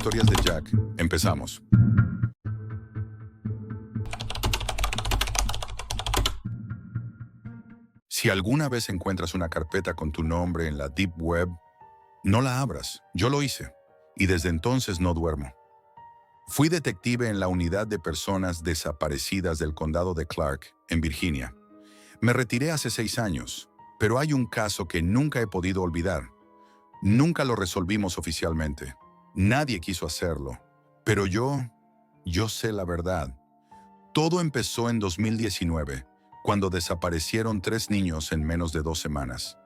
Historias de Jack. Empezamos. Si alguna vez encuentras una carpeta con tu nombre en la Deep Web, no la abras. Yo lo hice. Y desde entonces no duermo. Fui detective en la unidad de personas desaparecidas del condado de Clark, en Virginia. Me retiré hace 6 años, pero hay un caso que nunca he podido olvidar. Nunca lo resolvimos oficialmente. Nadie quiso hacerlo. Pero yo sé la verdad. Todo empezó en 2019, cuando desaparecieron 3 niños en menos de 2 semanas.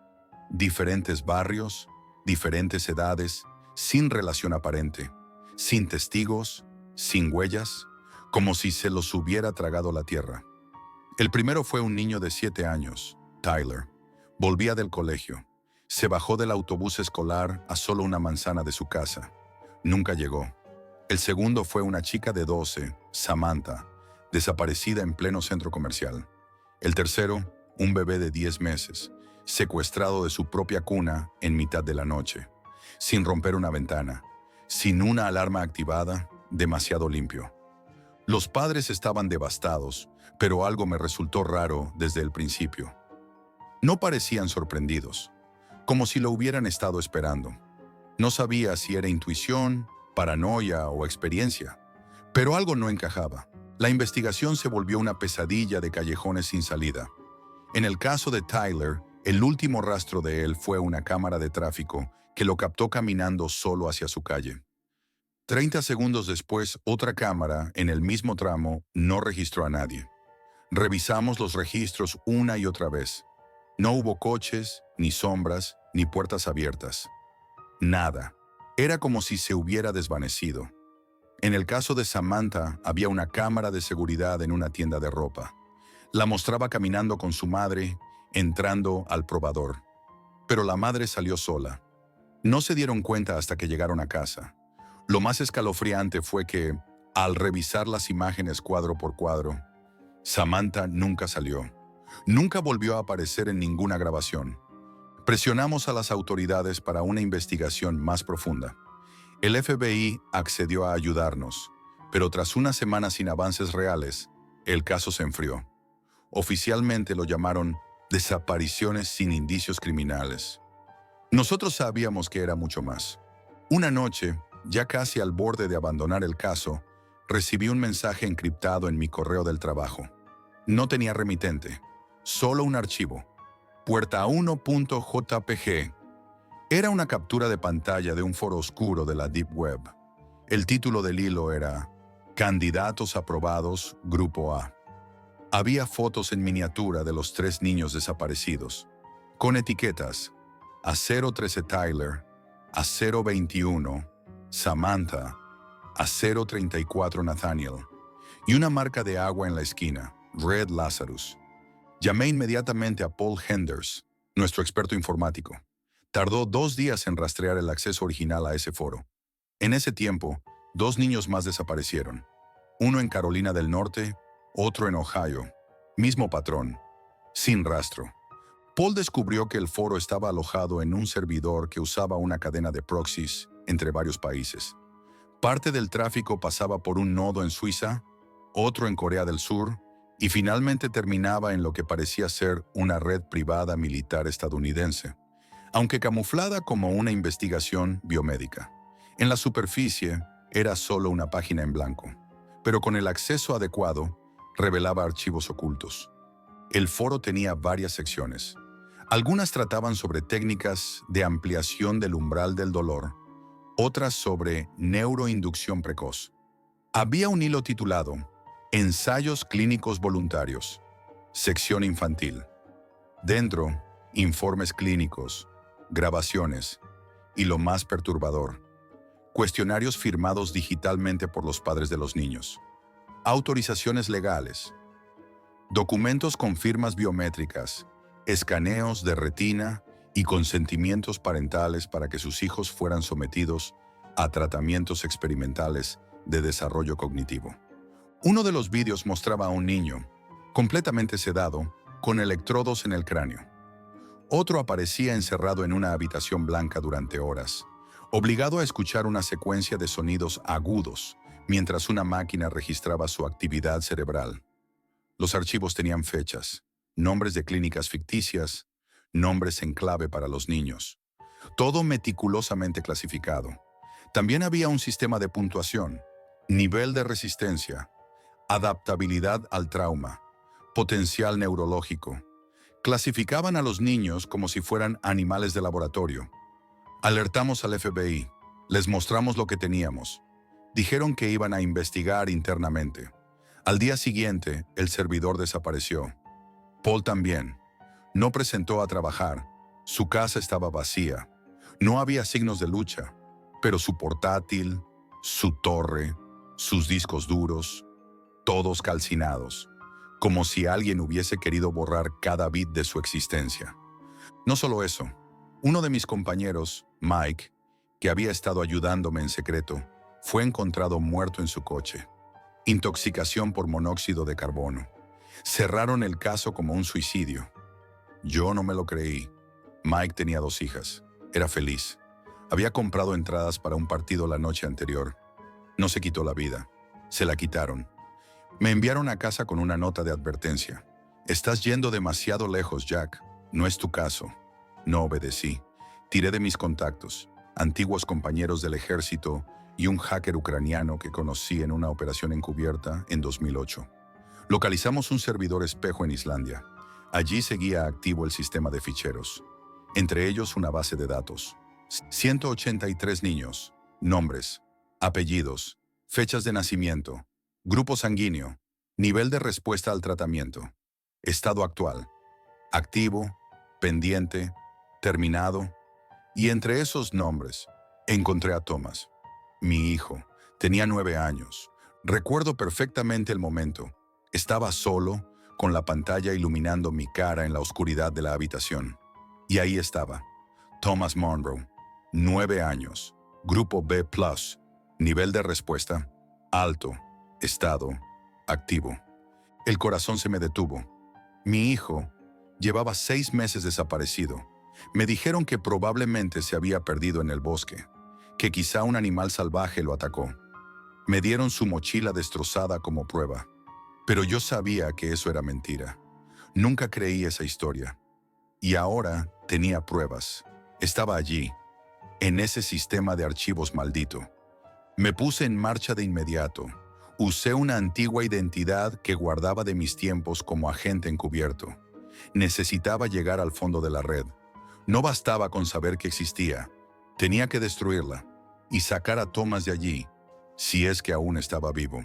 Diferentes barrios, diferentes edades, sin relación aparente, sin testigos, sin huellas, como si se los hubiera tragado la tierra. El primero fue un niño de 7 años, Tyler. Volvía del colegio. Se bajó del autobús escolar a solo una manzana de su casa. Nunca llegó. El segundo fue una chica de 12, Samantha, desaparecida en pleno centro comercial. El tercero, un bebé de 10 meses, secuestrado de su propia cuna en mitad de la noche, sin romper una ventana, sin una alarma activada, demasiado limpio. Los padres estaban devastados, pero algo me resultó raro desde el principio. No parecían sorprendidos, como si lo hubieran estado esperando. No sabía si era intuición, paranoia o experiencia, pero algo no encajaba. La investigación se volvió una pesadilla de callejones sin salida. En el caso de Tyler, el último rastro de él fue una cámara de tráfico que lo captó caminando solo hacia su calle. 30 segundos después, otra cámara, en el mismo tramo, no registró a nadie. Revisamos los registros una y otra vez. No hubo coches, ni sombras, ni puertas abiertas. Nada. Era como si se hubiera desvanecido. En el caso de Samantha, había una cámara de seguridad en una tienda de ropa. La mostraba caminando con su madre, entrando al probador. Pero la madre salió sola. No se dieron cuenta hasta que llegaron a casa. Lo más escalofriante fue que, al revisar las imágenes cuadro por cuadro, Samantha nunca salió. Nunca volvió a aparecer en ninguna grabación. Presionamos a las autoridades para una investigación más profunda. El FBI accedió a ayudarnos, pero tras unas semanas sin avances reales, el caso se enfrió. Oficialmente lo llamaron desapariciones sin indicios criminales. Nosotros sabíamos que era mucho más. Una noche, ya casi al borde de abandonar el caso, recibí un mensaje encriptado en mi correo del trabajo. No tenía remitente, solo un archivo. Puerta1.jpg. Era una captura de pantalla de un foro oscuro de la Deep Web. El título del hilo era Candidatos aprobados, Grupo A. Había fotos en miniatura de los 3 niños desaparecidos, con etiquetas a 013 Tyler, a 021 Samantha, a 034 Nathaniel, y una marca de agua en la esquina, Red Lazarus. Llamé inmediatamente a Paul Henders, nuestro experto informático. Tardó 2 días en rastrear el acceso original a ese foro. En ese tiempo, 2 niños más desaparecieron. Uno en Carolina del Norte, otro en Ohio. Mismo patrón, sin rastro. Paul descubrió que el foro estaba alojado en un servidor que usaba una cadena de proxies entre varios países. Parte del tráfico pasaba por un nodo en Suiza, otro en Corea del Sur, y finalmente terminaba en lo que parecía ser una red privada militar estadounidense, aunque camuflada como una investigación biomédica. En la superficie era solo una página en blanco, pero con el acceso adecuado revelaba archivos ocultos. El foro tenía varias secciones. Algunas trataban sobre técnicas de ampliación del umbral del dolor, otras sobre neuroinducción precoz. Había un hilo titulado Ensayos clínicos voluntarios, sección infantil. Dentro, informes clínicos, grabaciones y lo más perturbador, cuestionarios firmados digitalmente por los padres de los niños, autorizaciones legales, documentos con firmas biométricas, escaneos de retina y consentimientos parentales para que sus hijos fueran sometidos a tratamientos experimentales de desarrollo cognitivo. Uno de los vídeos mostraba a un niño, completamente sedado, con electrodos en el cráneo. Otro aparecía encerrado en una habitación blanca durante horas, obligado a escuchar una secuencia de sonidos agudos mientras una máquina registraba su actividad cerebral. Los archivos tenían fechas, nombres de clínicas ficticias, nombres en clave para los niños. Todo meticulosamente clasificado. También había un sistema de puntuación, nivel de resistencia, adaptabilidad al trauma, potencial neurológico. Clasificaban a los niños como si fueran animales de laboratorio. Alertamos al FBI, les mostramos lo que teníamos. Dijeron que iban a investigar internamente. Al día siguiente, el servidor desapareció. Paul también. No presentó a trabajar. Su casa estaba vacía. No había signos de lucha, pero su portátil, su torre, sus discos duros, todos calcinados, como si alguien hubiese querido borrar cada bit de su existencia. No solo eso, uno de mis compañeros, Mike, que había estado ayudándome en secreto, fue encontrado muerto en su coche. Intoxicación por monóxido de carbono. Cerraron el caso como un suicidio. Yo no me lo creí. Mike tenía 2 hijas. Era feliz. Había comprado entradas para un partido la noche anterior. No se quitó la vida. Se la quitaron. Me enviaron a casa con una nota de advertencia. Estás yendo demasiado lejos, Jack. No es tu caso. No obedecí. Tiré de mis contactos, antiguos compañeros del ejército y un hacker ucraniano que conocí en una operación encubierta en 2008. Localizamos un servidor espejo en Islandia. Allí seguía activo el sistema de ficheros. Entre ellos una base de datos. 183 niños, nombres, apellidos, fechas de nacimiento, grupo sanguíneo, nivel de respuesta al tratamiento, estado actual, activo, pendiente, terminado, y entre esos nombres encontré a Thomas, mi hijo. Tenía 9 años. Recuerdo perfectamente el momento. Estaba solo, con la pantalla iluminando mi cara en la oscuridad de la habitación. Y ahí estaba, Thomas Monroe, 9 años, grupo B+, nivel de respuesta, alto, estado, activo. El corazón se me detuvo. Mi hijo llevaba 6 meses desaparecido. Me dijeron que probablemente se había perdido en el bosque, que quizá un animal salvaje lo atacó. Me dieron su mochila destrozada como prueba, pero yo sabía que eso era mentira. Nunca creí esa historia. Y ahora tenía pruebas. Estaba allí, en ese sistema de archivos maldito. Me puse en marcha de inmediato. Usé una antigua identidad que guardaba de mis tiempos como agente encubierto. Necesitaba llegar al fondo de la red. No bastaba con saber que existía. Tenía que destruirla y sacar a Thomas de allí, si es que aún estaba vivo.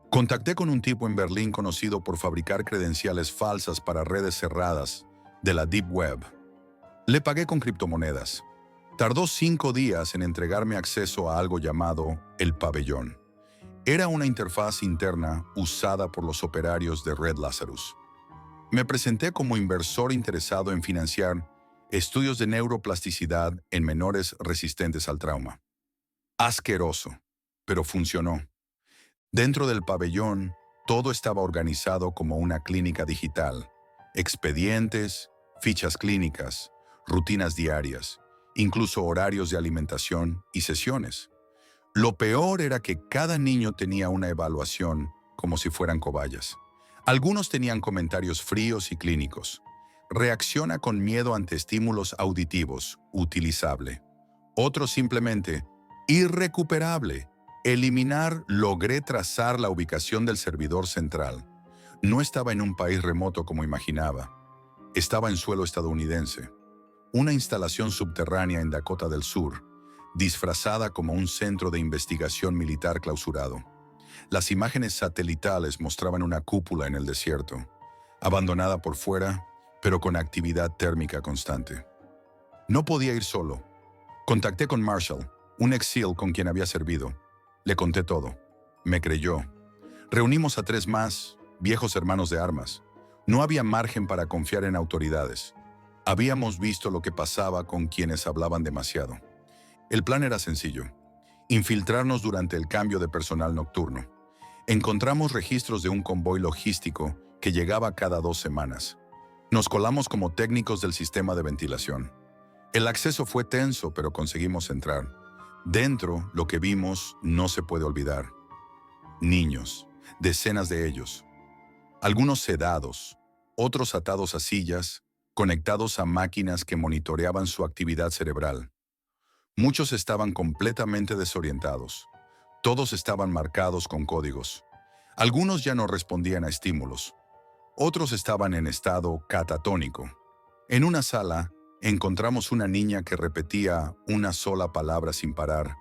Contacté con un tipo en Berlín conocido por fabricar credenciales falsas para redes cerradas de la Deep Web. Le pagué con criptomonedas. Tardó 5 días en entregarme acceso a algo llamado el pabellón. Era una interfaz interna usada por los operarios de Red Lazarus. Me presenté como inversor interesado en financiar estudios de neuroplasticidad en menores resistentes al trauma. Asqueroso, pero funcionó. Dentro del pabellón, todo estaba organizado como una clínica digital. Expedientes, fichas clínicas, rutinas diarias, incluso horarios de alimentación y sesiones. Lo peor era que cada niño tenía una evaluación como si fueran cobayas. Algunos tenían comentarios fríos y clínicos. Reacciona con miedo ante estímulos auditivos, utilizable. Otros simplemente, irrecuperable. Eliminar, logré trazar la ubicación del servidor central. No estaba en un país remoto como imaginaba. Estaba en suelo estadounidense. Una instalación subterránea en Dakota del Sur, disfrazada como un centro de investigación militar clausurado. Las imágenes satelitales mostraban una cúpula en el desierto, abandonada por fuera, pero con actividad térmica constante. No podía ir solo. Contacté con Marshall, un ex-SEAL con quien había servido. Le conté todo. Me creyó. Reunimos a 3 más, viejos hermanos de armas. No había margen para confiar en autoridades. Habíamos visto lo que pasaba con quienes hablaban demasiado. El plan era sencillo: infiltrarnos durante el cambio de personal nocturno. Encontramos registros de un convoy logístico que llegaba cada 2 semanas. Nos colamos como técnicos del sistema de ventilación. El acceso fue tenso, pero conseguimos entrar. Dentro, lo que vimos no se puede olvidar. Niños, decenas de ellos. Algunos sedados, otros atados a sillas, conectados a máquinas que monitoreaban su actividad cerebral. Muchos estaban completamente desorientados. Todos estaban marcados con códigos. Algunos ya no respondían a estímulos. Otros estaban en estado catatónico. En una sala, encontramos una niña que repetía una sola palabra sin parar.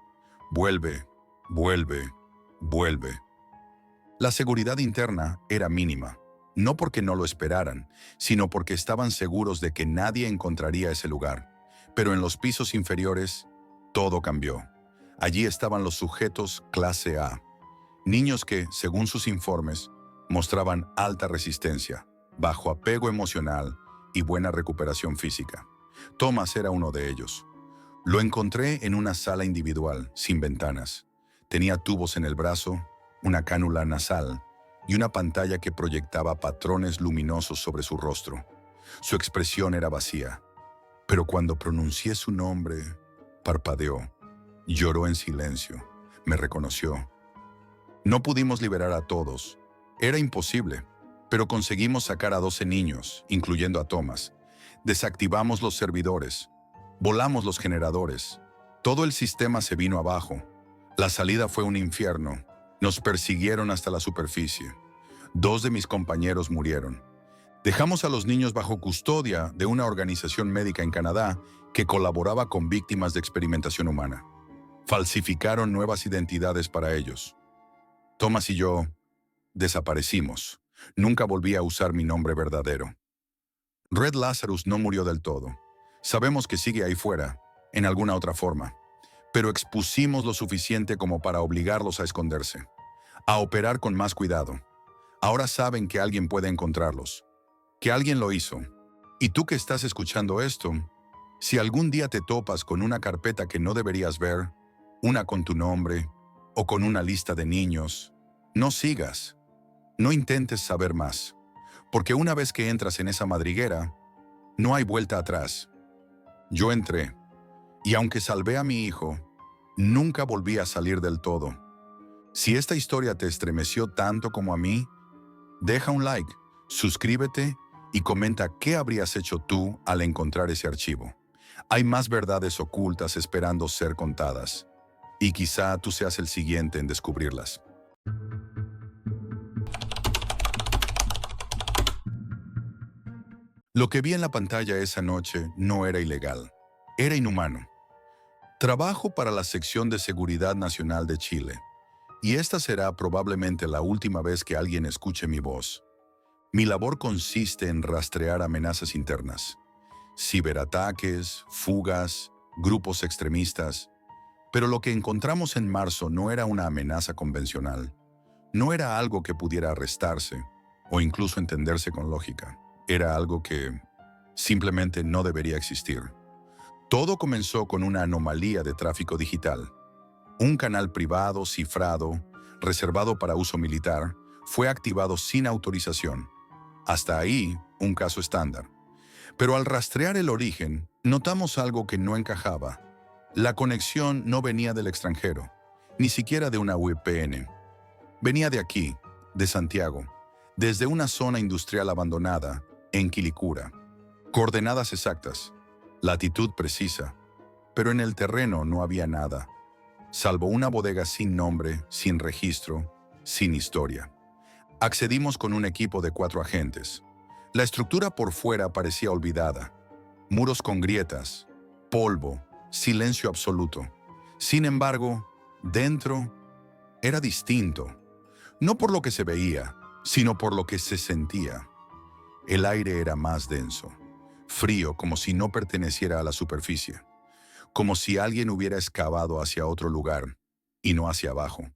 Vuelve, vuelve, vuelve. La seguridad interna era mínima, no porque no lo esperaran, sino porque estaban seguros de que nadie encontraría ese lugar. Pero en los pisos inferiores, todo cambió. Allí estaban los sujetos clase A, niños que, según sus informes, mostraban alta resistencia, bajo apego emocional y buena recuperación física. Thomas era uno de ellos. Lo encontré en una sala individual, sin ventanas. Tenía tubos en el brazo, una cánula nasal y una pantalla que proyectaba patrones luminosos sobre su rostro. Su expresión era vacía, pero cuando pronuncié su nombre, parpadeó, lloró en silencio, me reconoció. No pudimos liberar a todos. Era imposible, pero conseguimos sacar a 12 niños, incluyendo a Thomas. Desactivamos los servidores, volamos los generadores. Todo el sistema se vino abajo. La salida fue un infierno. Nos persiguieron hasta la superficie. 2 de mis compañeros murieron. Dejamos a los niños bajo custodia de una organización médica en Canadá que colaboraba con víctimas de experimentación humana. Falsificaron nuevas identidades para ellos. Thomas y yo desaparecimos. Nunca volví a usar mi nombre verdadero. Red Lazarus no murió del todo. Sabemos que sigue ahí fuera, en alguna otra forma. Pero expusimos lo suficiente como para obligarlos a esconderse, a operar con más cuidado. Ahora saben que alguien puede encontrarlos, que alguien lo hizo. Y tú que estás escuchando esto, si algún día te topas con una carpeta que no deberías ver, una con tu nombre o con una lista de niños, no sigas, no intentes saber más, porque una vez que entras en esa madriguera, no hay vuelta atrás. Yo entré. Y aunque salvé a mi hijo, nunca volví a salir del todo. Si esta historia te estremeció tanto como a mí, deja un like, suscríbete y comenta qué habrías hecho tú al encontrar ese archivo. Hay más verdades ocultas esperando ser contadas, y quizá tú seas el siguiente en descubrirlas. Lo que vi en la pantalla esa noche no era ilegal, era inhumano. Trabajo para la Sección de Seguridad Nacional de Chile, y esta será probablemente la última vez que alguien escuche mi voz. Mi labor consiste en rastrear amenazas internas, ciberataques, fugas, grupos extremistas, pero lo que encontramos en marzo no era una amenaza convencional, no era algo que pudiera arrestarse o incluso entenderse con lógica, era algo que simplemente no debería existir. Todo comenzó con una anomalía de tráfico digital. Un canal privado, cifrado, reservado para uso militar, fue activado sin autorización. Hasta ahí, un caso estándar. Pero al rastrear el origen, notamos algo que no encajaba. La conexión no venía del extranjero, ni siquiera de una VPN. Venía de aquí, de Santiago, desde una zona industrial abandonada, en Quilicura. Coordenadas exactas. Latitud precisa, pero en el terreno no había nada, salvo una bodega sin nombre, sin registro, sin historia. Accedimos con un equipo de 4 agentes. La estructura por fuera parecía olvidada. Muros con grietas, polvo, silencio absoluto. Sin embargo, dentro era distinto. No por lo que se veía, sino por lo que se sentía. El aire era más denso. Frío, como si no perteneciera a la superficie, como si alguien hubiera excavado hacia otro lugar y no hacia abajo.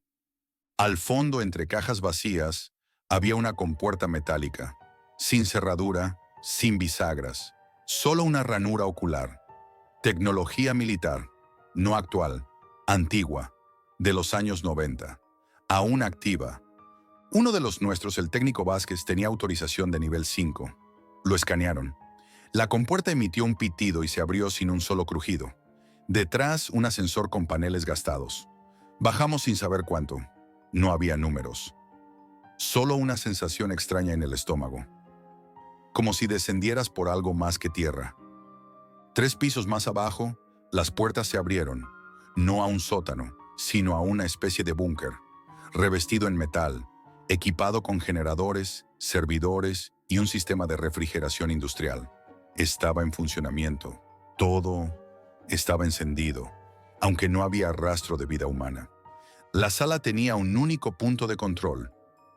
Al fondo, entre cajas vacías, había una compuerta metálica, sin cerradura, sin bisagras, solo una ranura ocular. Tecnología militar, no actual, antigua, de los años 90, aún activa. Uno de los nuestros, el técnico Vázquez, tenía autorización de nivel 5. Lo escanearon. La compuerta emitió un pitido y se abrió sin un solo crujido. Detrás, un ascensor con paneles gastados. Bajamos sin saber cuánto. No había números. Solo una sensación extraña en el estómago. Como si descendieras por algo más que tierra. 3 pisos más abajo, las puertas se abrieron. No a un sótano, sino a una especie de búnker. Revestido en metal, equipado con generadores, servidores y un sistema de refrigeración industrial. Estaba en funcionamiento. Todo estaba encendido, aunque no había rastro de vida humana. La sala tenía un único punto de control,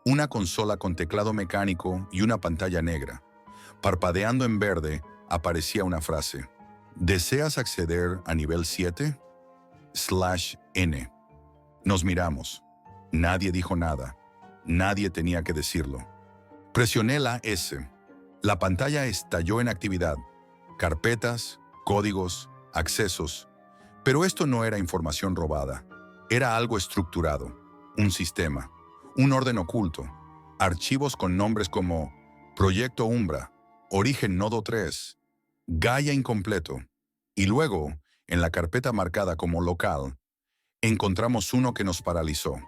una consola con teclado mecánico y una pantalla negra. Parpadeando en verde, aparecía una frase. ¿Deseas acceder a nivel 7?/N. Nos miramos. Nadie dijo nada. Nadie tenía que decirlo. Presioné la S. La pantalla estalló en actividad. Carpetas, códigos, accesos. Pero esto no era información robada. Era algo estructurado. Un sistema. Un orden oculto. Archivos con nombres como Proyecto Umbra, Origen Nodo 3, Gaia Incompleto. Y luego, en la carpeta marcada como local, encontramos uno que nos paralizó.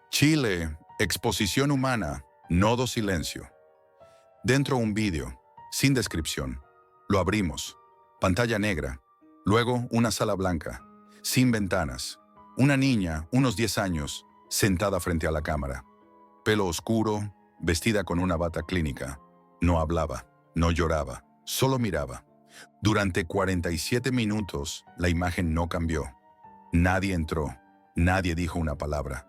Chile, Exposición Humana, Nodo Silencio. Dentro un vídeo, sin descripción. Lo abrimos. Pantalla negra. Luego una sala blanca, sin ventanas. Una niña, unos 10 años, sentada frente a la cámara. Pelo oscuro, vestida con una bata clínica. No hablaba, no lloraba, solo miraba. Durante 47 minutos, la imagen no cambió. Nadie entró, nadie dijo una palabra.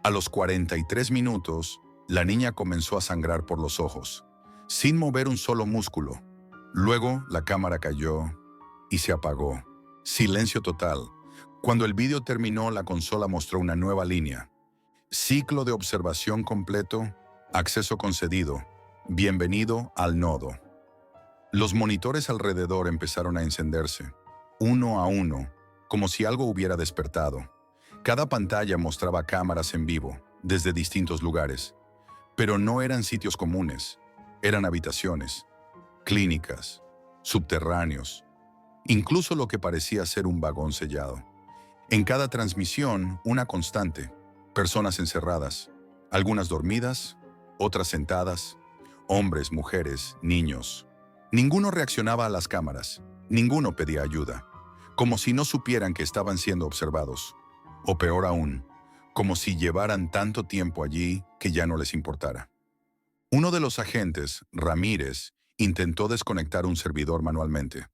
A los 43 minutos, la niña comenzó a sangrar por los ojos, sin mover un solo músculo. Luego, la cámara cayó y se apagó. Silencio total. Cuando el vídeo terminó, la consola mostró una nueva línea. Ciclo de observación completo, acceso concedido. Bienvenido al nodo. Los monitores alrededor empezaron a encenderse, uno a uno, como si algo hubiera despertado. Cada pantalla mostraba cámaras en vivo, desde distintos lugares. Pero no eran sitios comunes, eran habitaciones, clínicas, subterráneos, incluso lo que parecía ser un vagón sellado. En cada transmisión, una constante, personas encerradas, algunas dormidas, otras sentadas, hombres, mujeres, niños. Ninguno reaccionaba a las cámaras, ninguno pedía ayuda, como si no supieran que estaban siendo observados. O peor aún, como si llevaran tanto tiempo allí que ya no les importara. Uno de los agentes, Ramírez, intentó desconectar un servidor manualmente.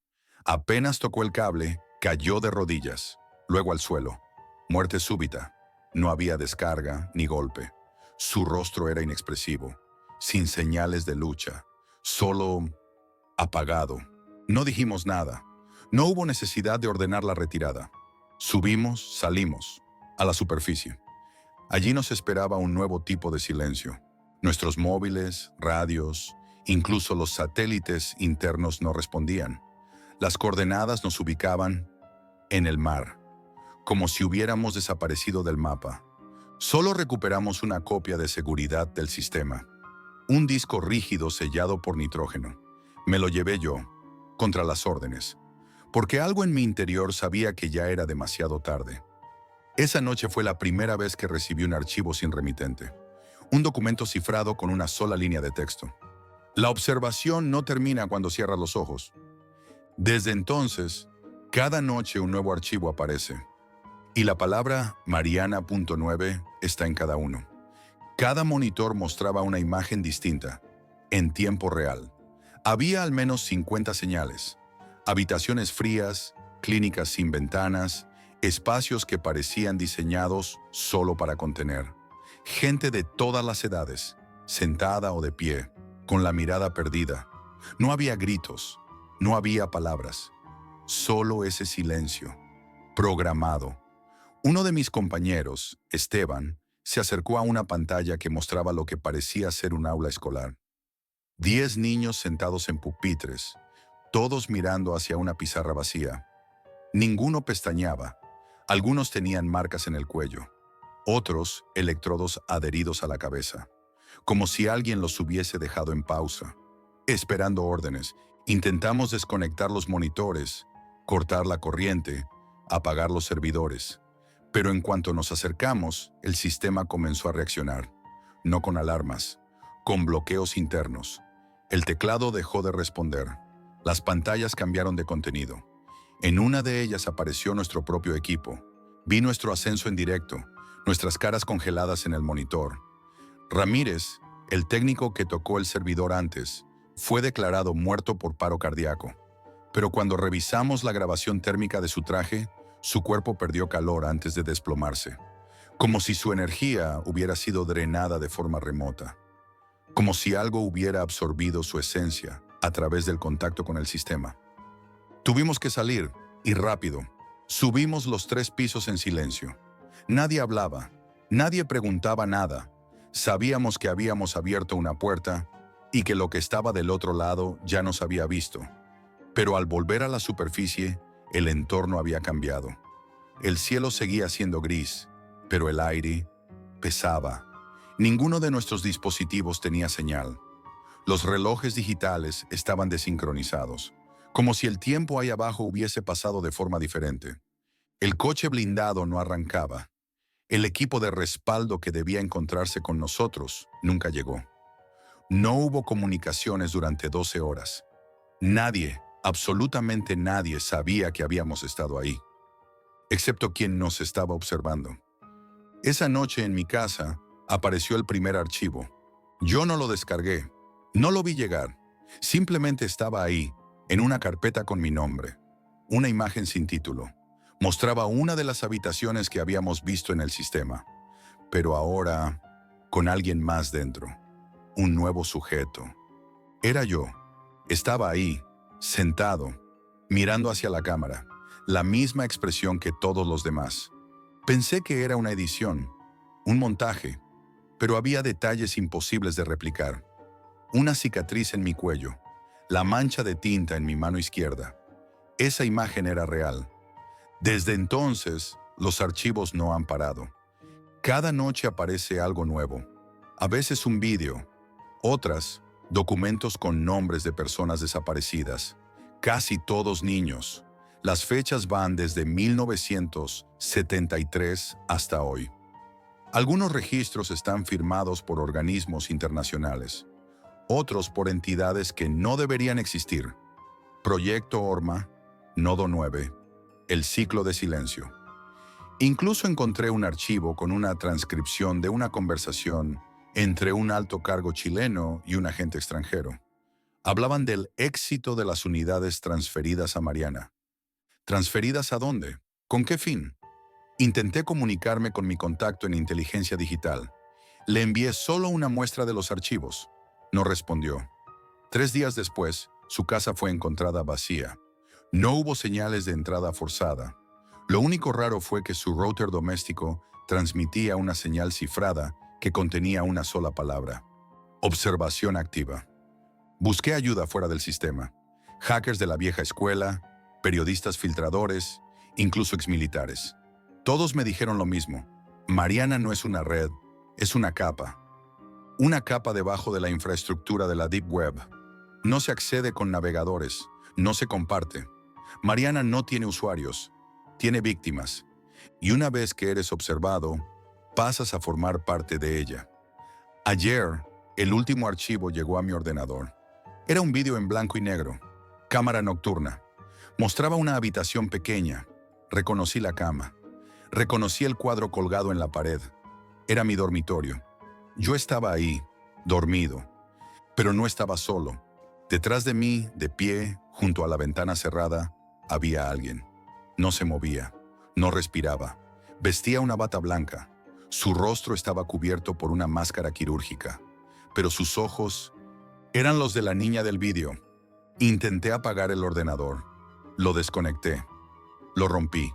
Apenas tocó el cable, cayó de rodillas, luego al suelo. Muerte súbita. No había descarga ni golpe. Su rostro era inexpresivo, sin señales de lucha, solo apagado. No dijimos nada. No hubo necesidad de ordenar la retirada. Subimos, salimos, a la superficie. Allí nos esperaba un nuevo tipo de silencio. Nuestros móviles, radios, incluso los satélites internos no respondían. Las coordenadas nos ubicaban en el mar, como si hubiéramos desaparecido del mapa. Solo recuperamos una copia de seguridad del sistema. Un disco rígido sellado por nitrógeno. Me lo llevé yo, contra las órdenes, porque algo en mi interior sabía que ya era demasiado tarde. Esa noche fue la primera vez que recibí un archivo sin remitente. Un documento cifrado con una sola línea de texto. La observación no termina cuando cierras los ojos. Desde entonces, cada noche un nuevo archivo aparece. Y la palabra Mariana.9 está en cada uno. Cada monitor mostraba una imagen distinta, en tiempo real. Había al menos 50 señales. Habitaciones frías, clínicas sin ventanas, espacios que parecían diseñados solo para contener. Gente de todas las edades, sentada o de pie, con la mirada perdida. No había gritos, no había palabras, solo ese silencio, programado. Uno de mis compañeros, Esteban, se acercó a una pantalla que mostraba lo que parecía ser un aula escolar. 10 niños sentados en pupitres, todos mirando hacia una pizarra vacía. Ninguno pestañeaba. Algunos tenían marcas en el cuello, otros electrodos adheridos a la cabeza, como si alguien los hubiese dejado en pausa, esperando órdenes, Intentamos desconectar los monitores, cortar la corriente, apagar los servidores. Pero en cuanto nos acercamos, el sistema comenzó a reaccionar. No con alarmas, con bloqueos internos. El teclado dejó de responder. Las pantallas cambiaron de contenido. En una de ellas apareció nuestro propio equipo. Vi nuestro ascenso en directo, nuestras caras congeladas en el monitor. Ramírez, el técnico que tocó el servidor antes, fue declarado muerto por paro cardíaco. Pero cuando revisamos la grabación térmica de su traje, su cuerpo perdió calor antes de desplomarse, como si su energía hubiera sido drenada de forma remota, como si algo hubiera absorbido su esencia a través del contacto con el sistema. Tuvimos que salir, y rápido. Subimos los 3 pisos en silencio. Nadie hablaba, nadie preguntaba nada. Sabíamos que habíamos abierto una puerta y que lo que estaba del otro lado ya nos había visto. Pero al volver a la superficie, el entorno había cambiado. El cielo seguía siendo gris, pero el aire pesaba. Ninguno de nuestros dispositivos tenía señal. Los relojes digitales estaban desincronizados, como si el tiempo ahí abajo hubiese pasado de forma diferente. El coche blindado no arrancaba. El equipo de respaldo que debía encontrarse con nosotros nunca llegó. No hubo comunicaciones durante 12 horas. Nadie, absolutamente nadie, sabía que habíamos estado ahí, excepto quien nos estaba observando. Esa noche en mi casa apareció el primer archivo. Yo no lo descargué, no lo vi llegar. Simplemente estaba ahí, en una carpeta con mi nombre. Una imagen sin título. Mostraba una de las habitaciones que habíamos visto en el sistema, pero ahora con alguien más dentro. Un nuevo sujeto. Era yo. Estaba ahí, sentado, mirando hacia la cámara, la misma expresión que todos los demás. Pensé que era una edición, un montaje, pero había detalles imposibles de replicar. Una cicatriz en mi cuello, la mancha de tinta en mi mano izquierda. Esa imagen era real. Desde entonces, los archivos no han parado. Cada noche aparece algo nuevo. A veces un vídeo, otras, documentos con nombres de personas desaparecidas. Casi todos niños. Las fechas van desde 1973 hasta hoy. Algunos registros están firmados por organismos internacionales, otros por entidades que no deberían existir. Proyecto Orma, Nodo 9, El Ciclo de Silencio. Incluso encontré un archivo con una transcripción de una conversación entre un alto cargo chileno y un agente extranjero. Hablaban del éxito de las unidades transferidas a Mariana. ¿Transferidas a dónde? ¿Con qué fin? Intenté comunicarme con mi contacto en inteligencia digital. Le envié solo una muestra de los archivos. No respondió. 3 días después, su casa fue encontrada vacía. No hubo señales de entrada forzada. Lo único raro fue que su router doméstico transmitía una señal cifrada que contenía una sola palabra: observación activa. Busqué ayuda fuera del sistema. Hackers de la vieja escuela, periodistas filtradores, incluso exmilitares. Todos me dijeron lo mismo. Mariana no es una red, es una capa. Una capa debajo de la infraestructura de la Deep Web. No se accede con navegadores, no se comparte. Mariana no tiene usuarios, tiene víctimas. Y una vez que eres observado, pasas a formar parte de ella. Ayer, el último archivo llegó a mi ordenador. Era un vídeo en blanco y negro, cámara nocturna. Mostraba una habitación pequeña. Reconocí la cama. Reconocí el cuadro colgado en la pared. Era mi dormitorio. Yo estaba ahí, dormido. Pero no estaba solo. Detrás de mí, de pie, junto a la ventana cerrada, había alguien. No se movía, no respiraba. Vestía una bata blanca. Su rostro estaba cubierto por una máscara quirúrgica. Pero sus ojos eran los de la niña del vídeo. Intenté apagar el ordenador. Lo desconecté. Lo rompí.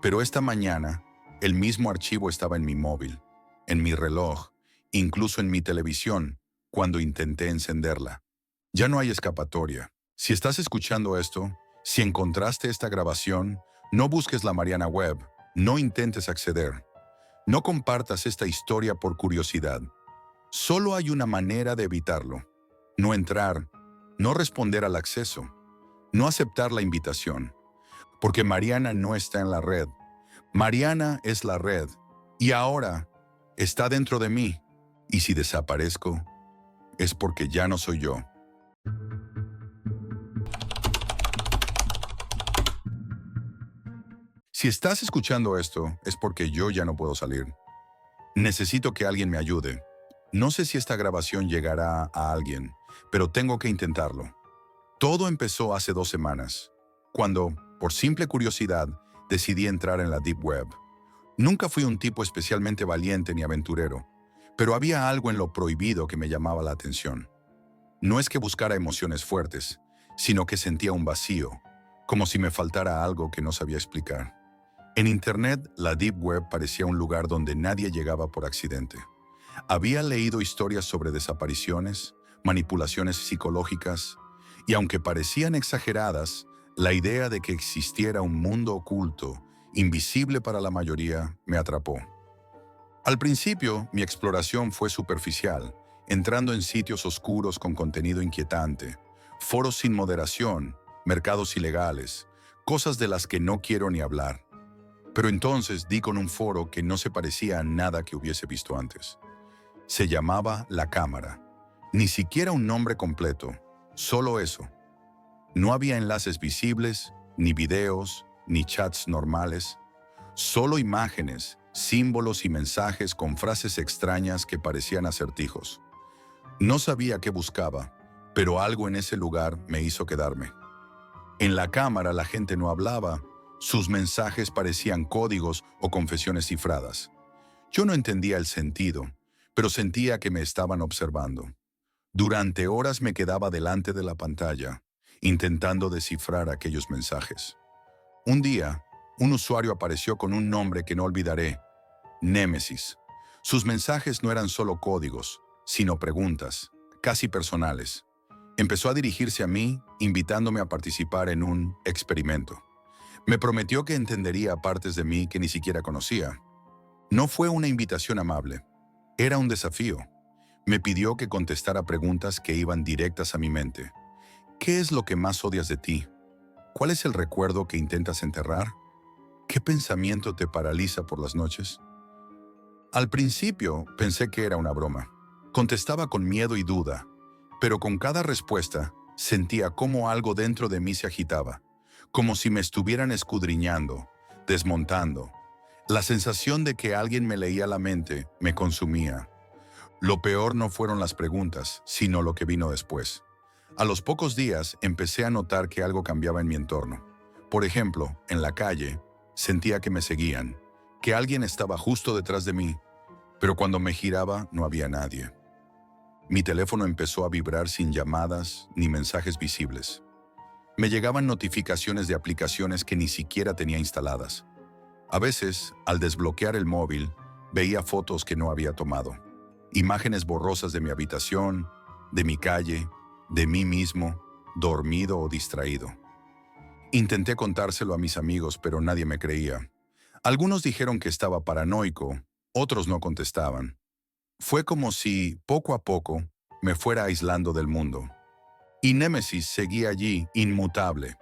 Pero esta mañana, el mismo archivo estaba en mi móvil, en mi reloj, incluso en mi televisión, cuando intenté encenderla. Ya no hay escapatoria. Si estás escuchando esto, si encontraste esta grabación, no busques la Mariana Web, no intentes acceder. No compartas esta historia por curiosidad. Solo hay una manera de evitarlo. No entrar, no responder al acceso, no aceptar la invitación, porque Mariana no está en la red. Mariana es la red y ahora está dentro de mí, y si desaparezco, es porque ya no soy yo. Si estás escuchando esto, es porque yo ya no puedo salir. Necesito que alguien me ayude. No sé si esta grabación llegará a alguien, pero tengo que intentarlo. Todo empezó hace 2 semanas, cuando, por simple curiosidad, decidí entrar en la Deep Web. Nunca fui un tipo especialmente valiente ni aventurero, pero había algo en lo prohibido que me llamaba la atención. No es que buscara emociones fuertes, sino que sentía un vacío, como si me faltara algo que no sabía explicar. En Internet, la Deep Web parecía un lugar donde nadie llegaba por accidente. Había leído historias sobre desapariciones, manipulaciones psicológicas, y aunque parecían exageradas, la idea de que existiera un mundo oculto, invisible para la mayoría, me atrapó. Al principio, mi exploración fue superficial, entrando en sitios oscuros con contenido inquietante, foros sin moderación, mercados ilegales, cosas de las que no quiero ni hablar. Pero entonces di con un foro que no se parecía a nada que hubiese visto antes. Se llamaba La Cámara. Ni siquiera un nombre completo, solo eso. No había enlaces visibles, ni videos, ni chats normales. Solo imágenes, símbolos y mensajes con frases extrañas que parecían acertijos. No sabía qué buscaba, pero algo en ese lugar me hizo quedarme. En La Cámara la gente no hablaba, sus mensajes parecían códigos o confesiones cifradas. Yo no entendía el sentido, pero sentía que me estaban observando. Durante horas me quedaba delante de la pantalla, intentando descifrar aquellos mensajes. Un día, un usuario apareció con un nombre que no olvidaré, Némesis. Sus mensajes no eran solo códigos, sino preguntas, casi personales. Empezó a dirigirse a mí, invitándome a participar en un experimento. Me prometió que entendería partes de mí que ni siquiera conocía. No fue una invitación amable, era un desafío. Me pidió que contestara preguntas que iban directas a mi mente. ¿Qué es lo que más odias de ti? ¿Cuál es el recuerdo que intentas enterrar? ¿Qué pensamiento te paraliza por las noches? Al principio pensé que era una broma. Contestaba con miedo y duda, pero con cada respuesta sentía cómo algo dentro de mí se agitaba, como si me estuvieran escudriñando, desmontando. La sensación de que alguien me leía la mente me consumía. Lo peor no fueron las preguntas, sino lo que vino después. A los pocos días empecé a notar que algo cambiaba en mi entorno. Por ejemplo, en la calle, sentía que me seguían, que alguien estaba justo detrás de mí, pero cuando me giraba no había nadie. Mi teléfono empezó a vibrar sin llamadas ni mensajes visibles. Me llegaban notificaciones de aplicaciones que ni siquiera tenía instaladas. A veces, al desbloquear el móvil, veía fotos que no había tomado. Imágenes borrosas de mi habitación, de mi calle, de mí mismo, dormido o distraído. Intenté contárselo a mis amigos, pero nadie me creía. Algunos dijeron que estaba paranoico, otros no contestaban. Fue como si, poco a poco, me fuera aislando del mundo. Y Némesis seguía allí, inmutable.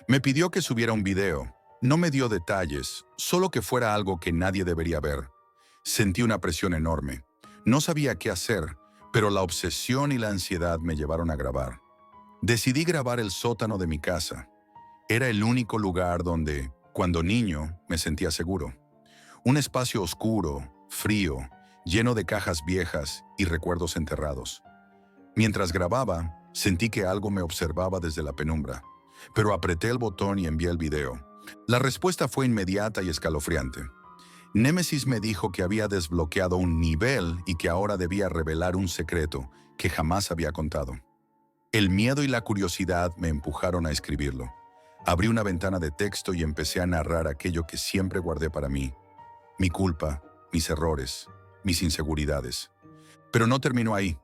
Me pidió que subiera un video. No me dio detalles, solo que fuera algo que nadie debería ver. Sentí una presión enorme. No sabía qué hacer, pero la obsesión y la ansiedad me llevaron a grabar. Decidí grabar el sótano de mi casa. Era el único lugar donde, cuando niño, me sentía seguro. Un espacio oscuro, frío, lleno de cajas viejas y recuerdos enterrados. Mientras grababa, sentí que algo me observaba desde la penumbra, pero apreté el botón y envié el video. La respuesta fue inmediata y escalofriante. Némesis me dijo que había desbloqueado un nivel y que ahora debía revelar un secreto que jamás había contado. El miedo y la curiosidad me empujaron a escribirlo. Abrí una ventana de texto y empecé a narrar aquello que siempre guardé para mí. Mi culpa, mis errores, mis inseguridades. Pero no terminó ahí.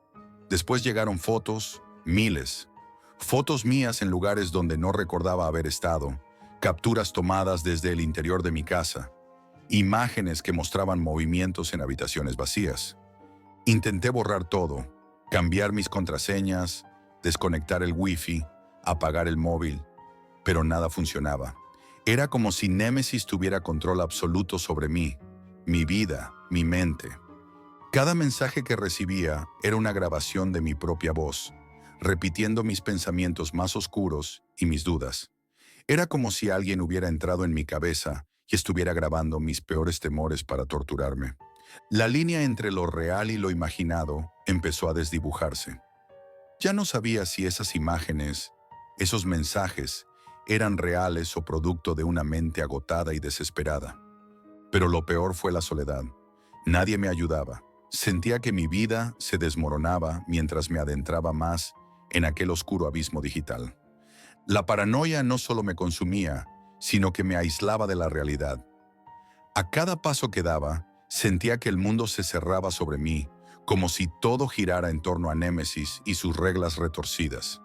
Después llegaron fotos, miles. Fotos mías en lugares donde no recordaba haber estado, capturas tomadas desde el interior de mi casa, imágenes que mostraban movimientos en habitaciones vacías. Intenté borrar todo, cambiar mis contraseñas, desconectar el wifi, apagar el móvil, pero nada funcionaba. Era como si Némesis tuviera control absoluto sobre mí, mi vida, mi mente. Cada mensaje que recibía era una grabación de mi propia voz, repitiendo mis pensamientos más oscuros y mis dudas. Era como si alguien hubiera entrado en mi cabeza y estuviera grabando mis peores temores para torturarme. La línea entre lo real y lo imaginado empezó a desdibujarse. Ya no sabía si esas imágenes, esos mensajes, eran reales o producto de una mente agotada y desesperada. Pero lo peor fue la soledad. Nadie me ayudaba. Sentía que mi vida se desmoronaba mientras me adentraba más en aquel oscuro abismo digital. La paranoia no solo me consumía, sino que me aislaba de la realidad. A cada paso que daba, sentía que el mundo se cerraba sobre mí, como si todo girara en torno a Némesis y sus reglas retorcidas.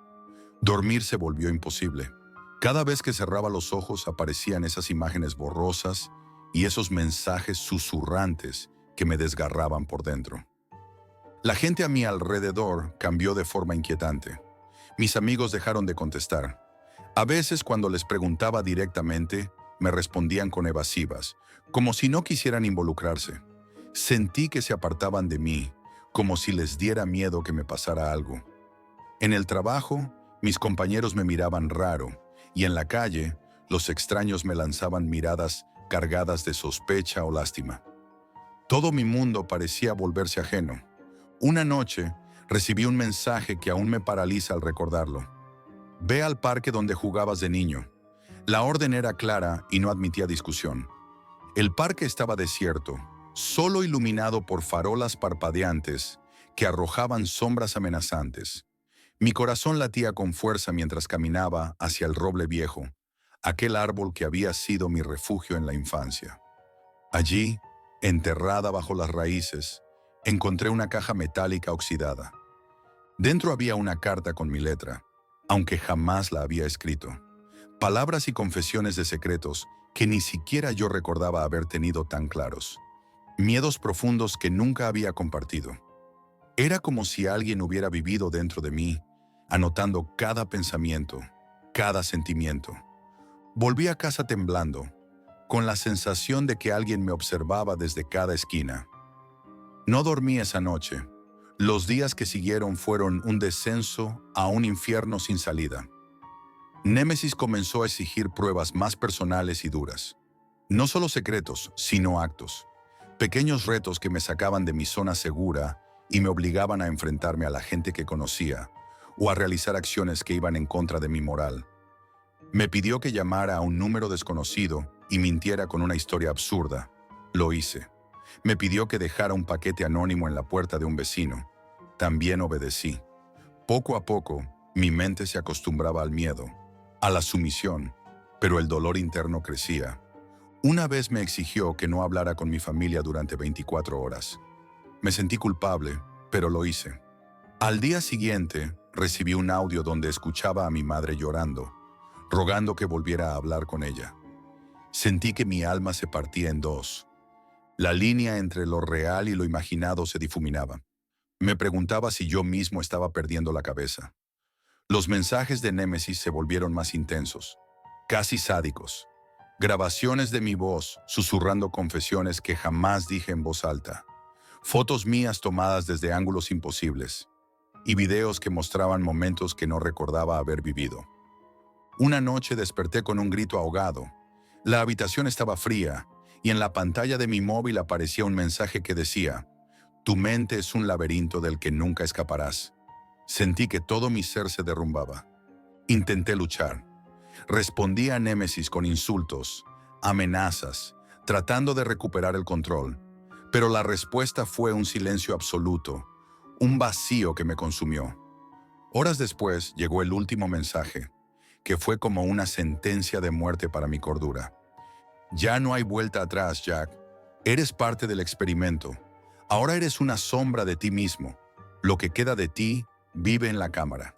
Dormir se volvió imposible. Cada vez que cerraba los ojos aparecían esas imágenes borrosas y esos mensajes susurrantes que me desgarraban por dentro. La gente a mi alrededor cambió de forma inquietante. Mis amigos dejaron de contestar. A veces, cuando les preguntaba directamente, me respondían con evasivas, como si no quisieran involucrarse. Sentí que se apartaban de mí, como si les diera miedo que me pasara algo. En el trabajo, mis compañeros me miraban raro, y en la calle, los extraños me lanzaban miradas cargadas de sospecha o lástima. Todo mi mundo parecía volverse ajeno. Una noche, recibí un mensaje que aún me paraliza al recordarlo. Ve al parque donde jugabas de niño. La orden era clara y no admitía discusión. El parque estaba desierto, solo iluminado por farolas parpadeantes que arrojaban sombras amenazantes. Mi corazón latía con fuerza mientras caminaba hacia el roble viejo, aquel árbol que había sido mi refugio en la infancia. Allí, enterrada bajo las raíces, encontré una caja metálica oxidada. Dentro había una carta con mi letra, aunque jamás la había escrito. Palabras y confesiones de secretos que ni siquiera yo recordaba haber tenido tan claros. Miedos profundos que nunca había compartido. Era como si alguien hubiera vivido dentro de mí, anotando cada pensamiento, cada sentimiento. Volví a casa temblando, con la sensación de que alguien me observaba desde cada esquina. No dormí esa noche. Los días que siguieron fueron un descenso a un infierno sin salida. Némesis comenzó a exigir pruebas más personales y duras. No solo secretos, sino actos. Pequeños retos que me sacaban de mi zona segura y me obligaban a enfrentarme a la gente que conocía o a realizar acciones que iban en contra de mi moral. Me pidió que llamara a un número desconocido y mintiera con una historia absurda. Lo hice. Me pidió que dejara un paquete anónimo en la puerta de un vecino. También obedecí. Poco a poco, mi mente se acostumbraba al miedo, a la sumisión, pero el dolor interno crecía. Una vez me exigió que no hablara con mi familia durante 24 horas. Me sentí culpable, pero lo hice. Al día siguiente, recibí un audio donde escuchaba a mi madre llorando, rogando que volviera a hablar con ella. Sentí que mi alma se partía en dos. La línea entre lo real y lo imaginado se difuminaba. Me preguntaba si yo mismo estaba perdiendo la cabeza. Los mensajes de Némesis se volvieron más intensos, casi sádicos. Grabaciones de mi voz, susurrando confesiones que jamás dije en voz alta. Fotos mías tomadas desde ángulos imposibles. Y videos que mostraban momentos que no recordaba haber vivido. Una noche desperté con un grito ahogado. La habitación estaba fría y en la pantalla de mi móvil aparecía un mensaje que decía: «Tu mente es un laberinto del que nunca escaparás». Sentí que todo mi ser se derrumbaba. Intenté luchar. Respondí a Némesis con insultos, amenazas, tratando de recuperar el control. Pero la respuesta fue un silencio absoluto, un vacío que me consumió. Horas después llegó el último mensaje, que fue como una sentencia de muerte para mi cordura. «Ya no hay vuelta atrás, Jack. Eres parte del experimento. Ahora eres una sombra de ti mismo. Lo que queda de ti vive en la cámara».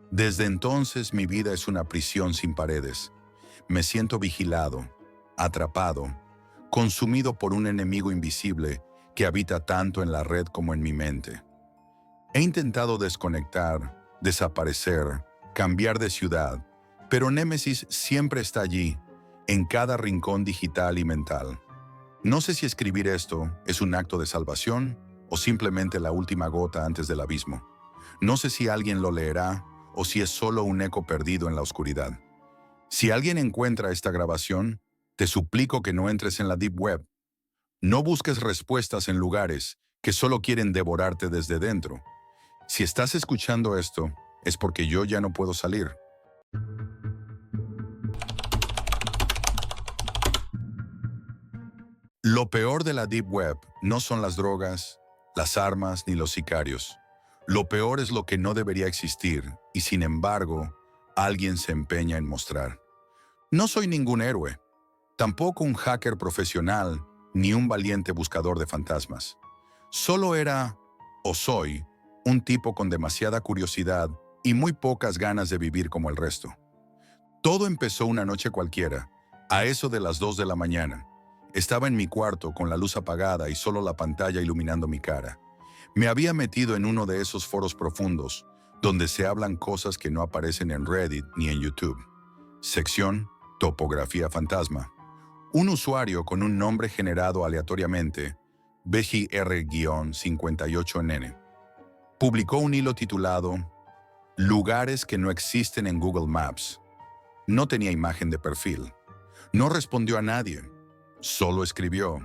Desde entonces mi vida es una prisión sin paredes. Me siento vigilado, atrapado, consumido por un enemigo invisible que habita tanto en la red como en mi mente. He intentado desconectar, desaparecer, cambiar de ciudad, pero Némesis siempre está allí, en cada rincón digital y mental. No sé si escribir esto es un acto de salvación o simplemente la última gota antes del abismo. No sé si alguien lo leerá o si es solo un eco perdido en la oscuridad. Si alguien encuentra esta grabación, te suplico que no entres en la Deep Web. No busques respuestas en lugares que solo quieren devorarte desde dentro. Si estás escuchando esto, es porque yo ya no puedo salir. Lo peor de la Deep Web no son las drogas, las armas ni los sicarios. Lo peor es lo que no debería existir y, sin embargo, alguien se empeña en mostrar. No soy ningún héroe, tampoco un hacker profesional ni un valiente buscador de fantasmas. Solo era, o soy, un tipo con demasiada curiosidad y muy pocas ganas de vivir como el resto. Todo empezó una noche cualquiera, a eso de las 2 de la mañana. Estaba en mi cuarto con la luz apagada y solo la pantalla iluminando mi cara. Me había metido en uno de esos foros profundos, donde se hablan cosas que no aparecen en Reddit ni en YouTube. Sección Topografía Fantasma. Un usuario con un nombre generado aleatoriamente, BGR-58NN, publicó un hilo titulado Lugares que no existen en Google Maps. No tenía imagen de perfil. No respondió a nadie. Solo escribió: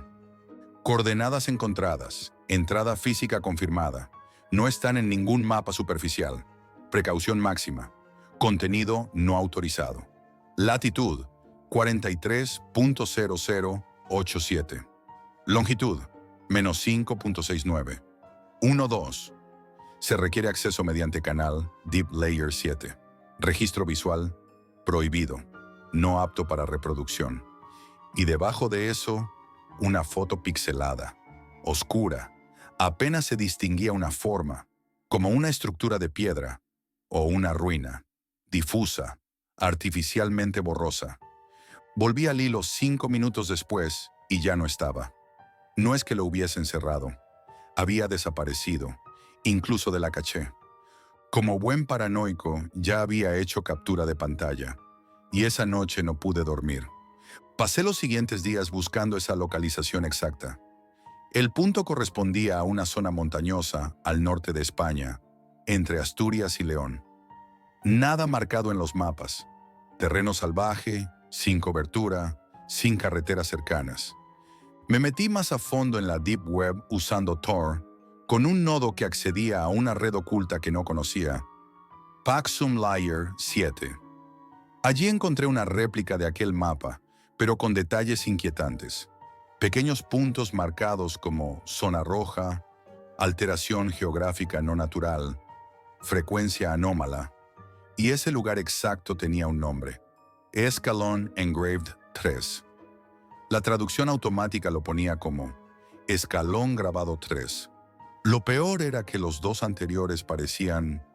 coordenadas encontradas, entrada física confirmada. No están en ningún mapa superficial. Precaución máxima. Contenido no autorizado. Latitud 43.0087. Longitud -5.69. 1.2. Se requiere acceso mediante canal Deep Layer 7. Registro visual prohibido. No apto para reproducción. Y debajo de eso, una foto pixelada, oscura. Apenas se distinguía una forma, como una estructura de piedra o una ruina, difusa, artificialmente borrosa. Volví al hilo 5 minutos después y ya no estaba. No es que lo hubiesen cerrado. Había desaparecido, incluso de la caché. Como buen paranoico, ya había hecho captura de pantalla, y esa noche no pude dormir. Pasé los siguientes días buscando esa localización exacta. El punto correspondía a una zona montañosa al norte de España, entre Asturias y León. Nada marcado en los mapas. Terreno salvaje, sin cobertura, sin carreteras cercanas. Me metí más a fondo en la Deep Web usando Tor, con un nodo que accedía a una red oculta que no conocía, Paxum Layer 7. Allí encontré una réplica de aquel mapa, pero con detalles inquietantes. Pequeños puntos marcados como zona roja, alteración geográfica no natural, frecuencia anómala, y ese lugar exacto tenía un nombre: Escalón Engraved 3. La traducción automática lo ponía como Escalón Grabado 3. Lo peor era que los dos anteriores parecían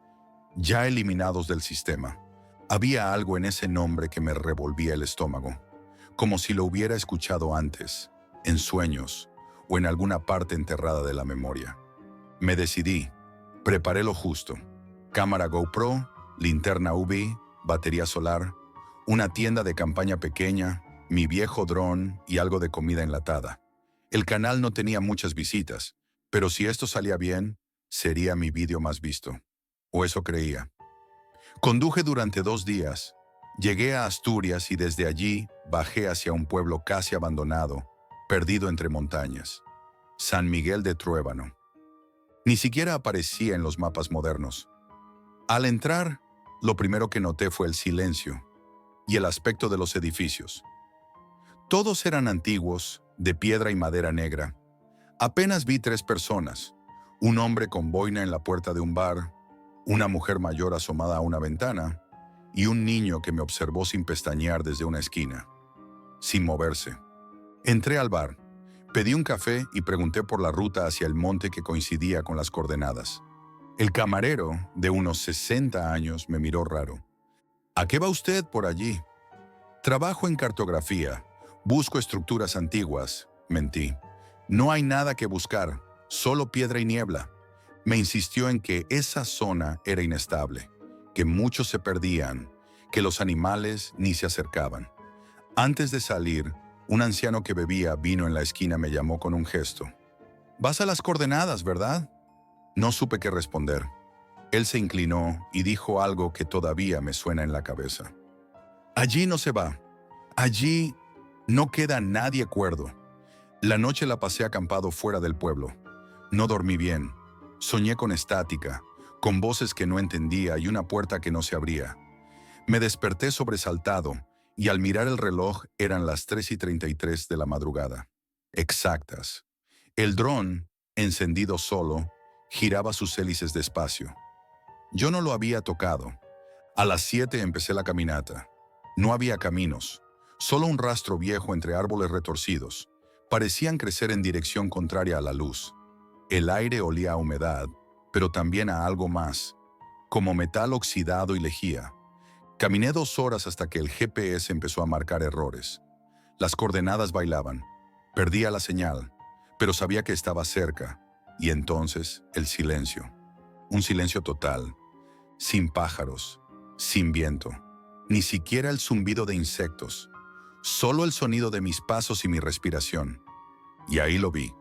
ya eliminados del sistema. Había algo en ese nombre que me revolvía el estómago, como si lo hubiera escuchado antes, en sueños o en alguna parte enterrada de la memoria. Me decidí, preparé lo justo: cámara GoPro, linterna UV, batería solar, una tienda de campaña pequeña, mi viejo dron y algo de comida enlatada. El canal no tenía muchas visitas, pero si esto salía bien, sería mi vídeo más visto. O eso creía. Conduje durante 2 días. Llegué a Asturias y desde allí bajé hacia un pueblo casi abandonado, perdido entre montañas. San Miguel de Truébano. Ni siquiera aparecía en los mapas modernos. Al entrar, lo primero que noté fue el silencio y el aspecto de los edificios. Todos eran antiguos, de piedra y madera negra. Apenas vi 3 personas: un hombre con boina en la puerta de un bar, una mujer mayor asomada a una ventana y un niño que me observó sin pestañear desde una esquina, sin moverse. Entré al bar, pedí un café y pregunté por la ruta hacia el monte que coincidía con las coordenadas. El camarero, de unos 60 años, me miró raro. ¿A qué va usted por allí? Trabajo en cartografía, busco estructuras antiguas, mentí. No hay nada que buscar, solo piedra y niebla. Me insistió en que esa zona era inestable. que muchos se perdían, que los animales ni se acercaban. Antes de salir, un anciano que bebía vino en la esquina me llamó con un gesto. «Vas a las coordenadas, ¿verdad?». No supe qué responder. Él se inclinó y dijo algo que todavía me suena en la cabeza. «Allí no se va. Allí no queda nadie cuerdo». La noche la pasé acampado fuera del pueblo. No dormí bien. Soñé con estática, con voces que no entendía y una puerta que no se abría. Me desperté sobresaltado y al mirar el reloj eran las 3:33 de la madrugada. Exactas. El dron, encendido solo, giraba sus hélices despacio. Yo no lo había tocado. A las 7 empecé la caminata. No había caminos, solo un rastro viejo entre árboles retorcidos. Parecían crecer en dirección contraria a la luz. El aire olía a humedad, pero también a algo más, como metal oxidado y lejía. Caminé 2 horas hasta que el GPS empezó a marcar errores. Las coordenadas bailaban. Perdía la señal, pero sabía que estaba cerca. Y entonces el silencio. Un silencio total. Sin pájaros, sin viento, ni siquiera el zumbido de insectos, solo el sonido de mis pasos y mi respiración. Y ahí lo vi.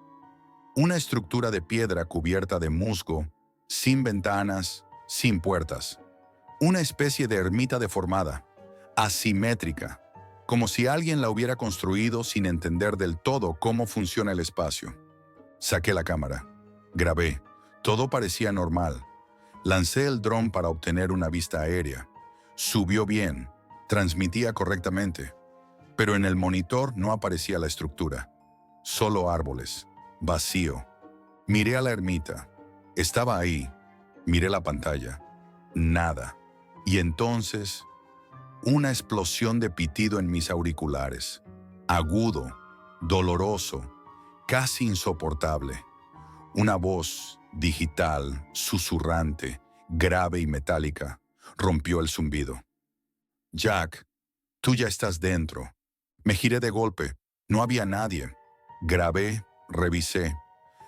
Una estructura de piedra cubierta de musgo, sin ventanas, sin puertas. Una especie de ermita deformada, asimétrica, como si alguien la hubiera construido sin entender del todo cómo funciona el espacio. Saqué la cámara, grabé, todo parecía normal. Lancé el dron para obtener una vista aérea. Subió bien, transmitía correctamente, pero en el monitor no aparecía la estructura. Solo árboles, vacío. Miré a la ermita. Estaba ahí. Miré la pantalla. Nada. Y entonces, una explosión de pitido en mis auriculares. Agudo, doloroso, casi insoportable. Una voz digital, susurrante, grave y metálica, rompió el zumbido. «Jack, tú ya estás dentro». Me giré de golpe. No había nadie. Grabé, revisé.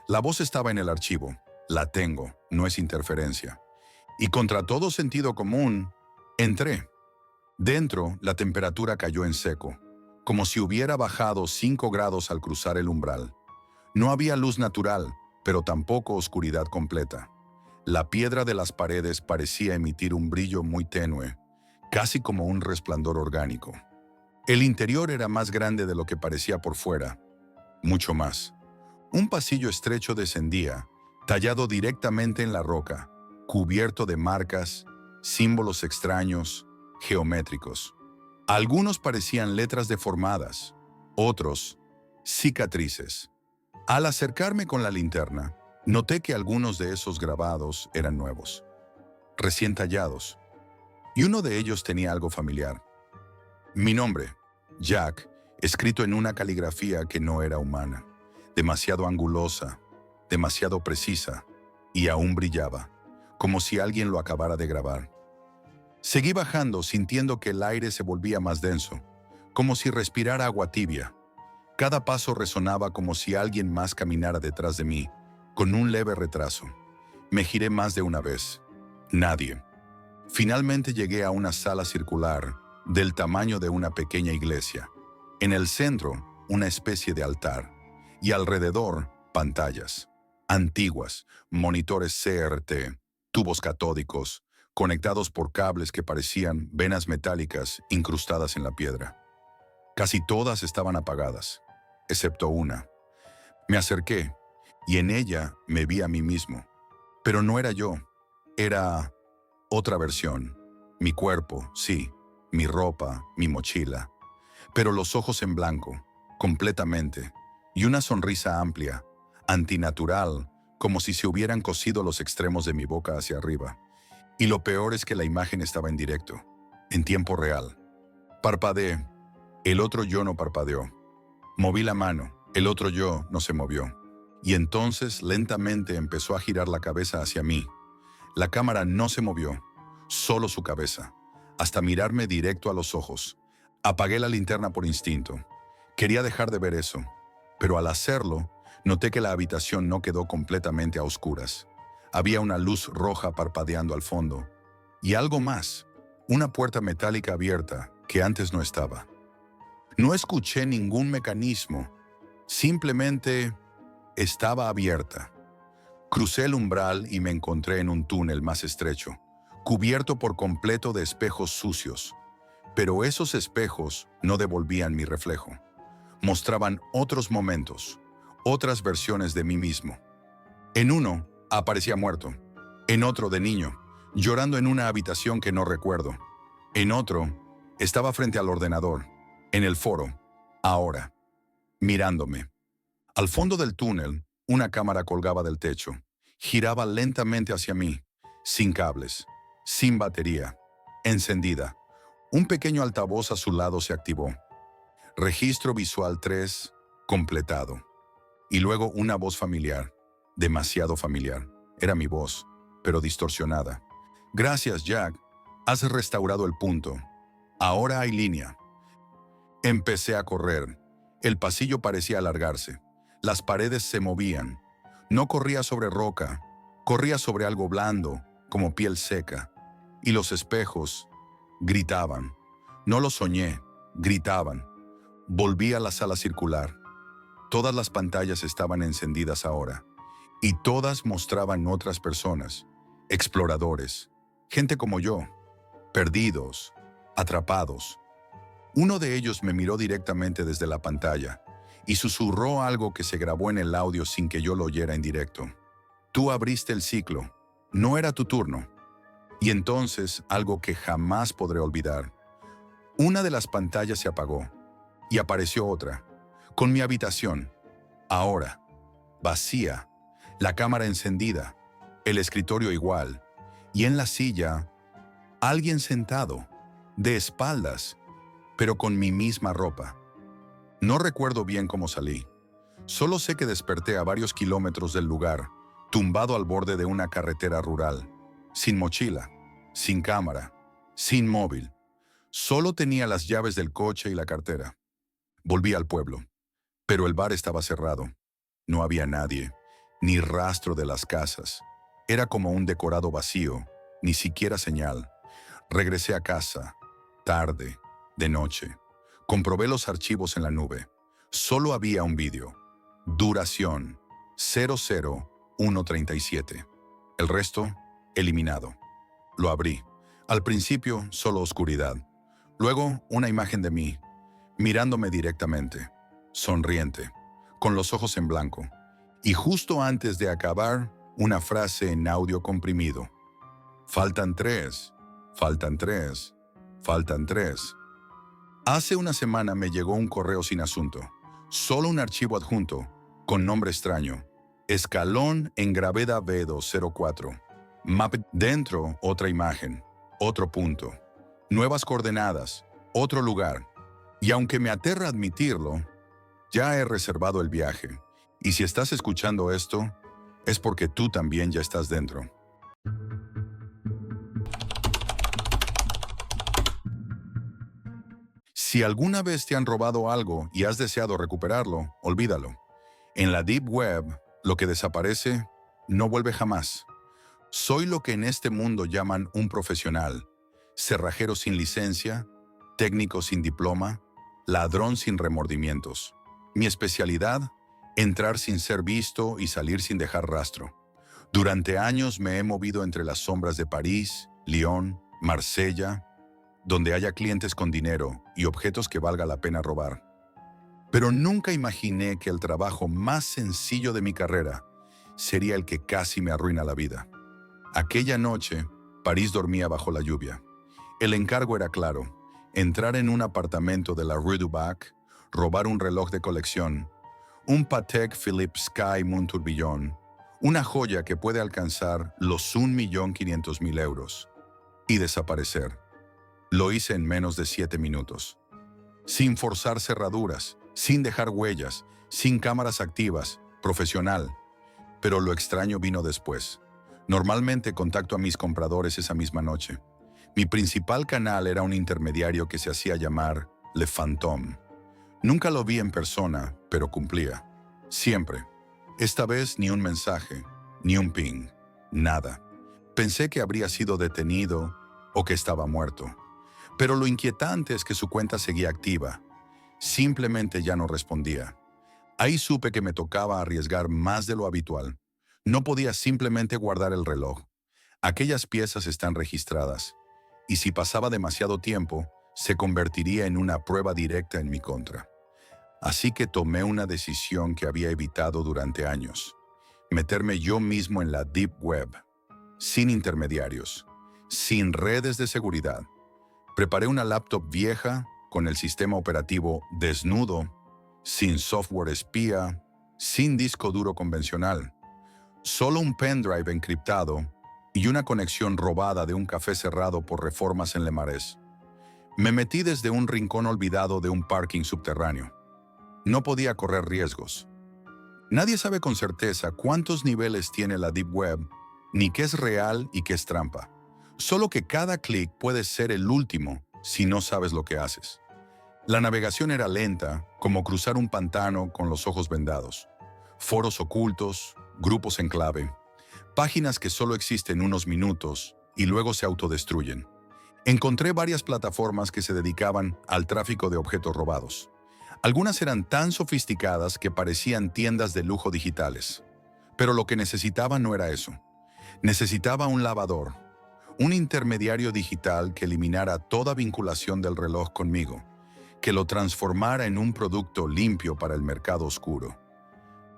La voz estaba en el archivo. La tengo, no es interferencia. Y contra todo sentido común, entré. Dentro, la temperatura cayó en seco, como si hubiera bajado 5 grados al cruzar el umbral. No había luz natural, pero tampoco oscuridad completa. La piedra de las paredes parecía emitir un brillo muy tenue, casi como un resplandor orgánico. El interior era más grande de lo que parecía por fuera, mucho más. Un pasillo estrecho descendía, tallado directamente en la roca, cubierto de marcas, símbolos extraños, geométricos. Algunos parecían letras deformadas, otros, cicatrices. Al acercarme con la linterna, noté que algunos de esos grabados eran nuevos, recién tallados, y uno de ellos tenía algo familiar. Mi nombre, Jack, escrito en una caligrafía que no era humana, demasiado angulosa, demasiado precisa, y aún brillaba, como si alguien lo acabara de grabar. Seguí bajando, sintiendo que el aire se volvía más denso, como si respirara agua tibia. Cada paso resonaba como si alguien más caminara detrás de mí, con un leve retraso. Me giré más de una vez. Nadie. Finalmente llegué a una sala circular, del tamaño de una pequeña iglesia. En el centro, una especie de altar. Y alrededor, pantallas. Antiguas, monitores CRT, tubos catódicos, conectados por cables que parecían venas metálicas incrustadas en la piedra. Casi todas estaban apagadas, excepto una. Me acerqué, y en ella me vi a mí mismo. Pero no era yo, era otra versión. Mi cuerpo, sí, mi ropa, mi mochila. Pero los ojos en blanco, completamente, y una sonrisa amplia, antinatural, como si se hubieran cosido los extremos de mi boca hacia arriba. Y lo peor es que la imagen estaba en directo, en tiempo real. Parpadeé. El otro yo no parpadeó. Moví la mano. El otro yo no se movió. Y entonces lentamente empezó a girar la cabeza hacia mí. La cámara no se movió, solo su cabeza, hasta mirarme directo a los ojos. Apagué la linterna por instinto. Quería dejar de ver eso, pero al hacerlo, noté que la habitación no quedó completamente a oscuras. Había una luz roja parpadeando al fondo, Y algo más, una puerta metálica abierta que antes no estaba. No escuché ningún mecanismo, simplemente estaba abierta. Crucé el umbral y me encontré en un túnel más estrecho, cubierto por completo de espejos sucios. Pero esos espejos no devolvían mi reflejo. Mostraban otros momentos, otras versiones de mí mismo. En uno, aparecía muerto. En otro, de niño, llorando en una habitación que no recuerdo. En otro, estaba frente al ordenador, en el foro, ahora, mirándome. Al fondo del túnel, una cámara colgaba del techo. Giraba lentamente hacia mí, sin cables, sin batería, encendida. Un pequeño altavoz a su lado se activó. Registro visual 3, completado. Y luego una voz familiar, demasiado familiar. Era mi voz, pero distorsionada. Gracias, Jack. Has restaurado el punto. Ahora hay línea. Empecé a correr. El pasillo parecía alargarse. Las paredes se movían. No corría sobre roca, corría sobre algo blando, como piel seca. Y los espejos gritaban. No lo soñé, gritaban. Volví a la sala circular. Todas las pantallas estaban encendidas ahora. Y todas mostraban otras personas, exploradores, gente como yo, perdidos, atrapados. Uno de ellos me miró directamente desde la pantalla y susurró algo que se grabó en el audio sin que yo lo oyera en directo. Tú abriste el ciclo, no era tu turno. Y entonces, algo que jamás podré olvidar. Una de las pantallas se apagó y apareció otra, con mi habitación, ahora, vacía, la cámara encendida, el escritorio igual, y en la silla, alguien sentado, de espaldas, pero con mi misma ropa. No recuerdo bien cómo salí. Solo sé que desperté a varios kilómetros del lugar, tumbado al borde de una carretera rural, sin mochila, sin cámara, sin móvil. Solo tenía las llaves del coche y la cartera. Volví al pueblo, pero el bar estaba cerrado. No había nadie, ni rastro de las casas. Era como un decorado vacío, ni siquiera señal. Regresé a casa, tarde, de noche. Comprobé los archivos en la nube. Solo había un vídeo. Duración 00137. El resto, eliminado. Lo abrí. Al principio, solo oscuridad. Luego, una imagen de mí, mirándome directamente, sonriente, con los ojos en blanco. Y justo antes de acabar, una frase en audio comprimido. Faltan 3, faltan 3, faltan 3. Hace una semana me llegó un correo sin asunto, solo un archivo adjunto, con nombre extraño. Escalón en gravedad B204. Map dentro, otra imagen, otro punto. Nuevas coordenadas, otro lugar. Y aunque me aterra admitirlo, ya he reservado el viaje. Y si estás escuchando esto, es porque tú también ya estás dentro. Si alguna vez te han robado algo y has deseado recuperarlo, olvídalo. En la Deep Web, lo que desaparece no vuelve jamás. Soy lo que en este mundo llaman un profesional, cerrajero sin licencia, técnico sin diploma, ladrón sin remordimientos. Mi especialidad, entrar sin ser visto y salir sin dejar rastro. Durante años me he movido entre las sombras de París, Lyon, Marsella, donde haya clientes con dinero y objetos que valga la pena robar. Pero nunca imaginé que el trabajo más sencillo de mi carrera sería el que casi me arruina la vida. Aquella noche, París dormía bajo la lluvia. El encargo era claro: entrar en un apartamento de la Rue du Bac, robar un reloj de colección, un Patek Philippe Sky Moon Tourbillon, una joya que puede alcanzar los 1.500.000 euros, y desaparecer. Lo hice en menos de 7 minutos. Sin forzar cerraduras, sin dejar huellas, sin cámaras activas, profesional. Pero lo extraño vino después. Normalmente contacto a mis compradores esa misma noche. Mi principal canal era un intermediario que se hacía llamar Le Fantôme. Nunca lo vi en persona, pero cumplía. Siempre. Esta vez ni un mensaje, ni un ping, nada. Pensé que habría sido detenido, o que estaba muerto. Pero lo inquietante es que su cuenta seguía activa. Simplemente ya no respondía. Ahí supe que me tocaba arriesgar más de lo habitual. No podía simplemente guardar el reloj. Aquellas piezas están registradas, y si pasaba demasiado tiempo, se convertiría en una prueba directa en mi contra. Así que tomé una decisión que había evitado durante años: meterme yo mismo en la Deep Web, sin intermediarios, sin redes de seguridad. Preparé una laptop vieja con el sistema operativo desnudo, sin software espía, sin disco duro convencional, solo un pendrive encriptado y una conexión robada de un café cerrado por reformas en Lemarés. Me metí desde un rincón olvidado de un parking subterráneo. No podía correr riesgos. Nadie sabe con certeza cuántos niveles tiene la Deep Web, ni qué es real y qué es trampa. Solo que cada clic puede ser el último si no sabes lo que haces. La navegación era lenta, como cruzar un pantano con los ojos vendados. Foros ocultos, grupos en clave, páginas que solo existen unos minutos y luego se autodestruyen. Encontré varias plataformas que se dedicaban al tráfico de objetos robados. Algunas eran tan sofisticadas que parecían tiendas de lujo digitales. Pero lo que necesitaba no era eso. Necesitaba un lavador, un intermediario digital que eliminara toda vinculación del reloj conmigo, que lo transformara en un producto limpio para el mercado oscuro.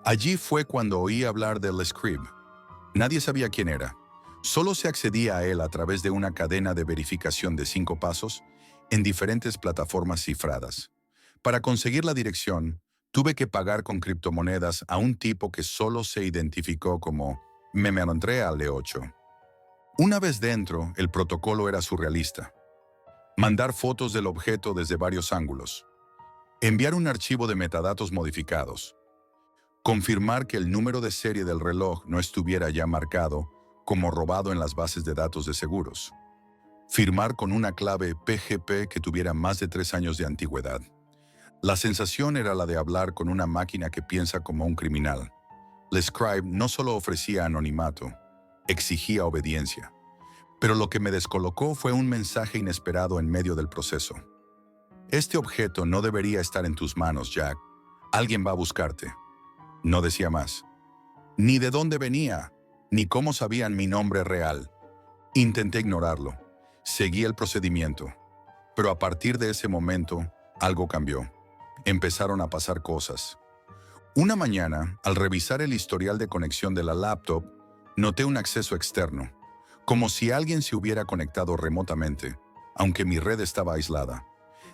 Allí fue cuando oí hablar del Scribe. Nadie sabía quién era. Solo se accedía a él a través de una cadena de verificación de 5 pasos en diferentes plataformas cifradas. Para conseguir la dirección, tuve que pagar con criptomonedas a un tipo que solo se identificó como Memeandrea Le8. Una vez dentro, el protocolo era surrealista. Mandar fotos del objeto desde varios ángulos. Enviar un archivo de metadatos modificados. Confirmar que el número de serie del reloj no estuviera ya marcado como robado en las bases de datos de seguros. Firmar con una clave PGP que tuviera más de 3 años de antigüedad. La sensación era la de hablar con una máquina que piensa como un criminal. El Scribe no solo ofrecía anonimato, exigía obediencia. Pero lo que me descolocó fue un mensaje inesperado en medio del proceso. Este objeto no debería estar en tus manos, Jack. Alguien va a buscarte. No decía más. Ni de dónde venía, ni cómo sabían mi nombre real. Intenté ignorarlo. Seguí el procedimiento. Pero a partir de ese momento, algo cambió. Empezaron a pasar cosas. Una mañana, al revisar el historial de conexión de la laptop, noté un acceso externo, como si alguien se hubiera conectado remotamente, aunque mi red estaba aislada.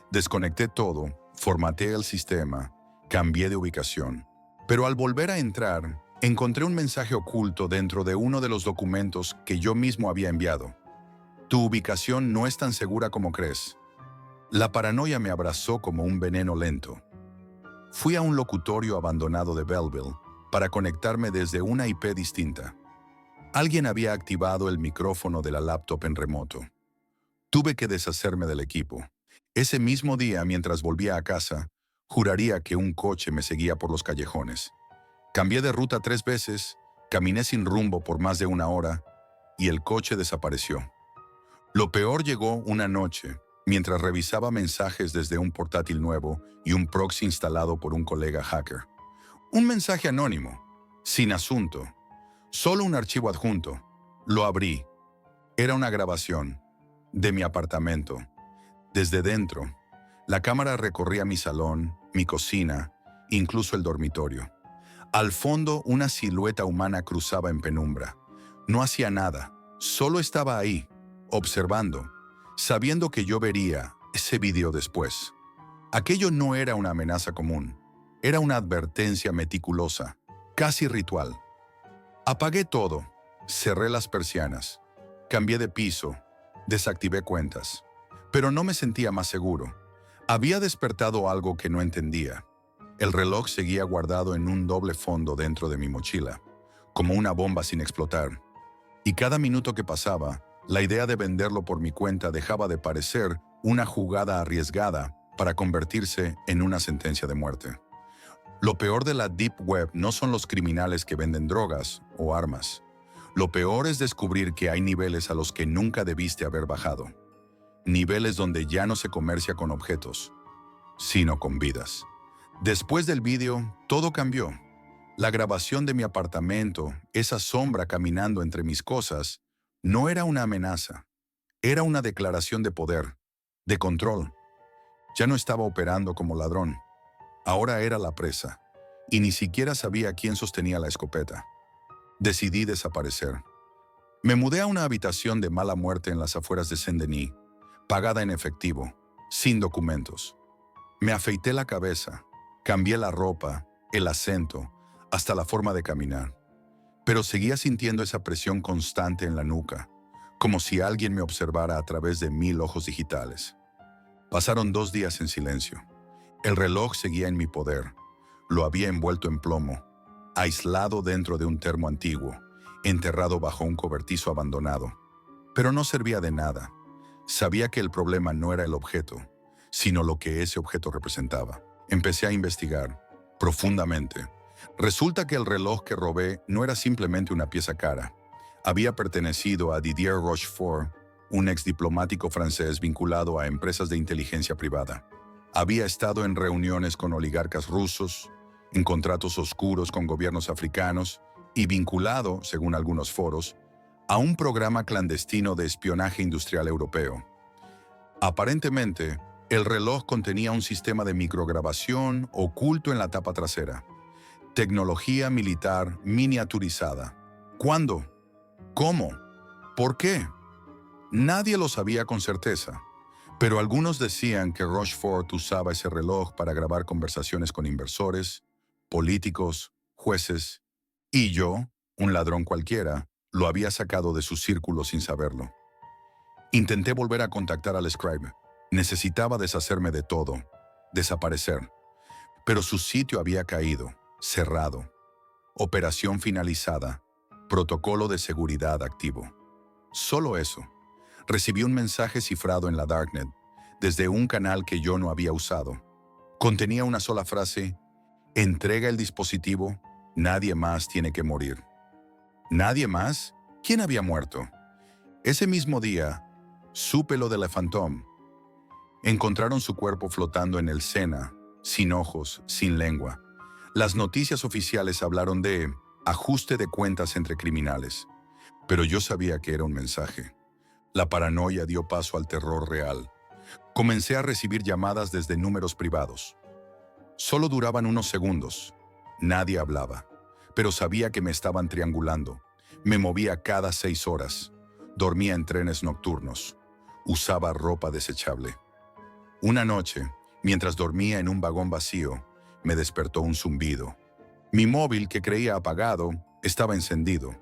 Desconecté todo, formateé el sistema, cambié de ubicación. Pero al volver a entrar, encontré un mensaje oculto dentro de uno de los documentos que yo mismo había enviado. Tu ubicación no es tan segura como crees. La paranoia me abrazó como un veneno lento. Fui a un locutorio abandonado de Belleville para conectarme desde una IP distinta. Alguien había activado el micrófono de la laptop en remoto. Tuve que deshacerme del equipo. Ese mismo día, mientras volvía a casa, juraría que un coche me seguía por los callejones. Cambié de ruta 3 veces, caminé sin rumbo por más de 1 hora y el coche desapareció. Lo peor llegó una noche, mientras revisaba mensajes desde un portátil nuevo y un proxy instalado por un colega hacker. Un mensaje anónimo, sin asunto, solo un archivo adjunto. Lo abrí. Era una grabación de mi apartamento. Desde dentro, la cámara recorría mi salón, mi cocina, incluso el dormitorio. Al fondo, una silueta humana cruzaba en penumbra. No hacía nada, solo estaba ahí, observando, sabiendo que yo vería ese video después. Aquello no era una amenaza común, era una advertencia meticulosa, casi ritual. Apagué todo, cerré las persianas, cambié de piso, desactivé cuentas, pero no me sentía más seguro. Había despertado algo que no entendía. El reloj seguía guardado en un doble fondo dentro de mi mochila, como una bomba sin explotar. Y cada minuto que pasaba, la idea de venderlo por mi cuenta dejaba de parecer una jugada arriesgada para convertirse en una sentencia de muerte. Lo peor de la Deep Web no son los criminales que venden drogas o armas. Lo peor es descubrir que hay niveles a los que nunca debiste haber bajado. Niveles donde ya no se comercia con objetos, sino con vidas. Después del vídeo, todo cambió. La grabación de mi apartamento, esa sombra caminando entre mis cosas, no era una amenaza. Era una declaración de poder, de control. Ya no estaba operando como ladrón. Ahora era la presa. Y ni siquiera sabía quién sostenía la escopeta. Decidí desaparecer. Me mudé a una habitación de mala muerte en las afueras de Saint-Denis, pagada en efectivo, sin documentos. Me afeité la cabeza, cambié la ropa, el acento, hasta la forma de caminar. Pero seguía sintiendo esa presión constante en la nuca, como si alguien me observara a través de 1000 ojos digitales. Pasaron 2 días en silencio. El reloj seguía en mi poder. Lo había envuelto en plomo, aislado dentro de un termo antiguo, enterrado bajo un cobertizo abandonado. Pero no servía de nada. Sabía que el problema no era el objeto, sino lo que ese objeto representaba. Empecé a investigar, profundamente. Resulta que el reloj que robé no era simplemente una pieza cara. Había pertenecido a Didier Rochefort, un exdiplomático francés vinculado a empresas de inteligencia privada. Había estado en reuniones con oligarcas rusos, en contratos oscuros con gobiernos africanos y vinculado, según algunos foros, a un programa clandestino de espionaje industrial europeo. Aparentemente, el reloj contenía un sistema de micrograbación oculto en la tapa trasera. Tecnología militar miniaturizada. ¿Cuándo? ¿Cómo? ¿Por qué? Nadie lo sabía con certeza, pero algunos decían que Rochefort usaba ese reloj para grabar conversaciones con inversores, políticos, jueces, y yo, un ladrón cualquiera, lo había sacado de su círculo sin saberlo. Intenté volver a contactar al scribe. Necesitaba deshacerme de todo, desaparecer. Pero su sitio había caído, cerrado. Operación finalizada. Protocolo de seguridad activo. Solo eso. Recibí un mensaje cifrado en la Darknet, desde un canal que yo no había usado. Contenía una sola frase: entrega el dispositivo, nadie más tiene que morir. ¿Nadie más? ¿Quién había muerto? Ese mismo día, supe lo de la Phantom. Encontraron su cuerpo flotando en el Sena, sin ojos, sin lengua. Las noticias oficiales hablaron de ajuste de cuentas entre criminales, pero yo sabía que era un mensaje. La paranoia dio paso al terror real. Comencé a recibir llamadas desde números privados. Solo duraban unos segundos. Nadie hablaba, pero sabía que me estaban triangulando. Me movía cada 6 horas. Dormía en trenes nocturnos. Usaba ropa desechable. Una noche, mientras dormía en un vagón vacío, me despertó un zumbido. Mi móvil, que creía apagado, estaba encendido.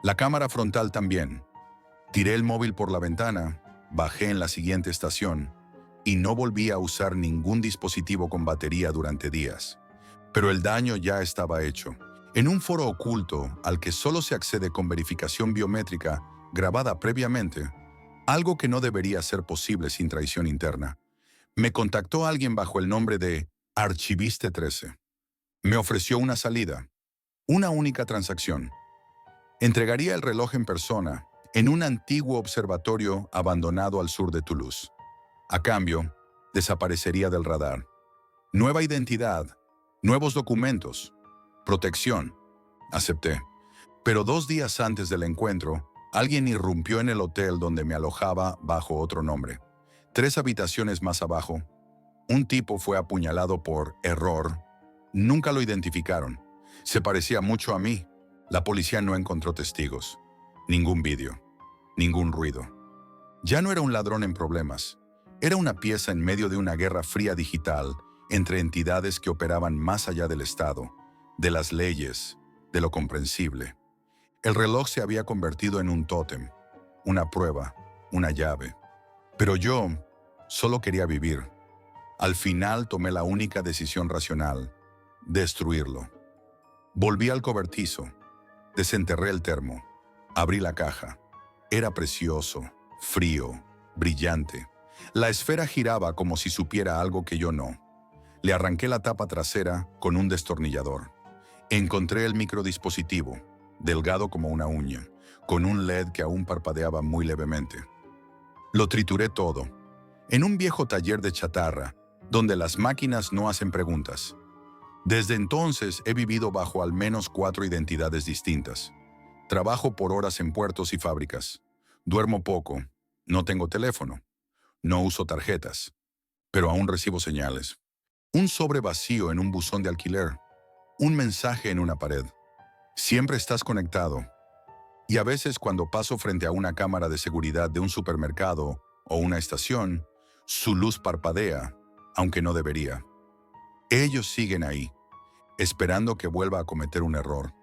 La cámara frontal también. Tiré el móvil por la ventana, bajé en la siguiente estación y no volví a usar ningún dispositivo con batería durante días. Pero el daño ya estaba hecho. En un foro oculto al que solo se accede con verificación biométrica grabada previamente, algo que no debería ser posible sin traición interna, me contactó alguien bajo el nombre de Archiviste 13. Me ofreció una salida, una única transacción. Entregaría el reloj en persona, en un antiguo observatorio abandonado al sur de Toulouse. A cambio, desaparecería del radar. Nueva identidad, nuevos documentos, protección. Acepté. Pero 2 días antes del encuentro, alguien irrumpió en el hotel donde me alojaba bajo otro nombre. 3 habitaciones más abajo, un tipo fue apuñalado por error. Nunca lo identificaron. Se parecía mucho a mí. La policía no encontró testigos. Ningún vídeo. Ningún ruido. Ya no era un ladrón en problemas. Era una pieza en medio de una guerra fría digital entre entidades que operaban más allá del Estado, de las leyes, de lo comprensible. El reloj se había convertido en un tótem, una prueba, una llave. Pero yo solo quería vivir. Al final tomé la única decisión racional: destruirlo. Volví al cobertizo, desenterré el termo, abrí la caja. Era precioso, frío, brillante. La esfera giraba como si supiera algo que yo no. Le arranqué la tapa trasera con un destornillador. Encontré el microdispositivo. delgado como una uña, con un LED que aún parpadeaba muy levemente. Lo trituré todo, en un viejo taller de chatarra, donde las máquinas no hacen preguntas. Desde entonces he vivido bajo al menos 4 identidades distintas. Trabajo por horas en puertos y fábricas. Duermo poco. No tengo teléfono. No uso tarjetas. Pero aún recibo señales. Un sobre vacío en un buzón de alquiler. Un mensaje en una pared. Siempre estás conectado. Y a veces cuando paso frente a una cámara de seguridad de un supermercado o una estación, su luz parpadea, aunque no debería. Ellos siguen ahí, esperando que vuelva a cometer un error.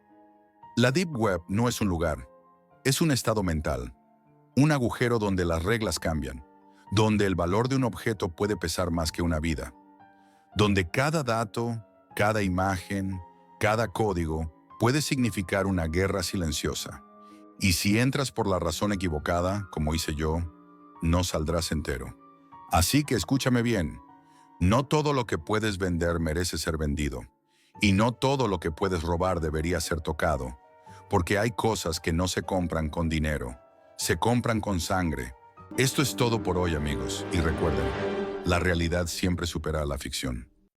La Deep Web no es un lugar, es un estado mental, un agujero donde las reglas cambian, donde el valor de un objeto puede pesar más que una vida, donde cada dato, cada imagen, cada código puede significar una guerra silenciosa. Y si entras por la razón equivocada, como hice yo, no saldrás entero. Así que escúchame bien, no todo lo que puedes vender merece ser vendido, y no todo lo que puedes robar debería ser tocado, porque hay cosas que no se compran con dinero, se compran con sangre. Esto es todo por hoy, amigos, y recuerden, la realidad siempre supera a la ficción.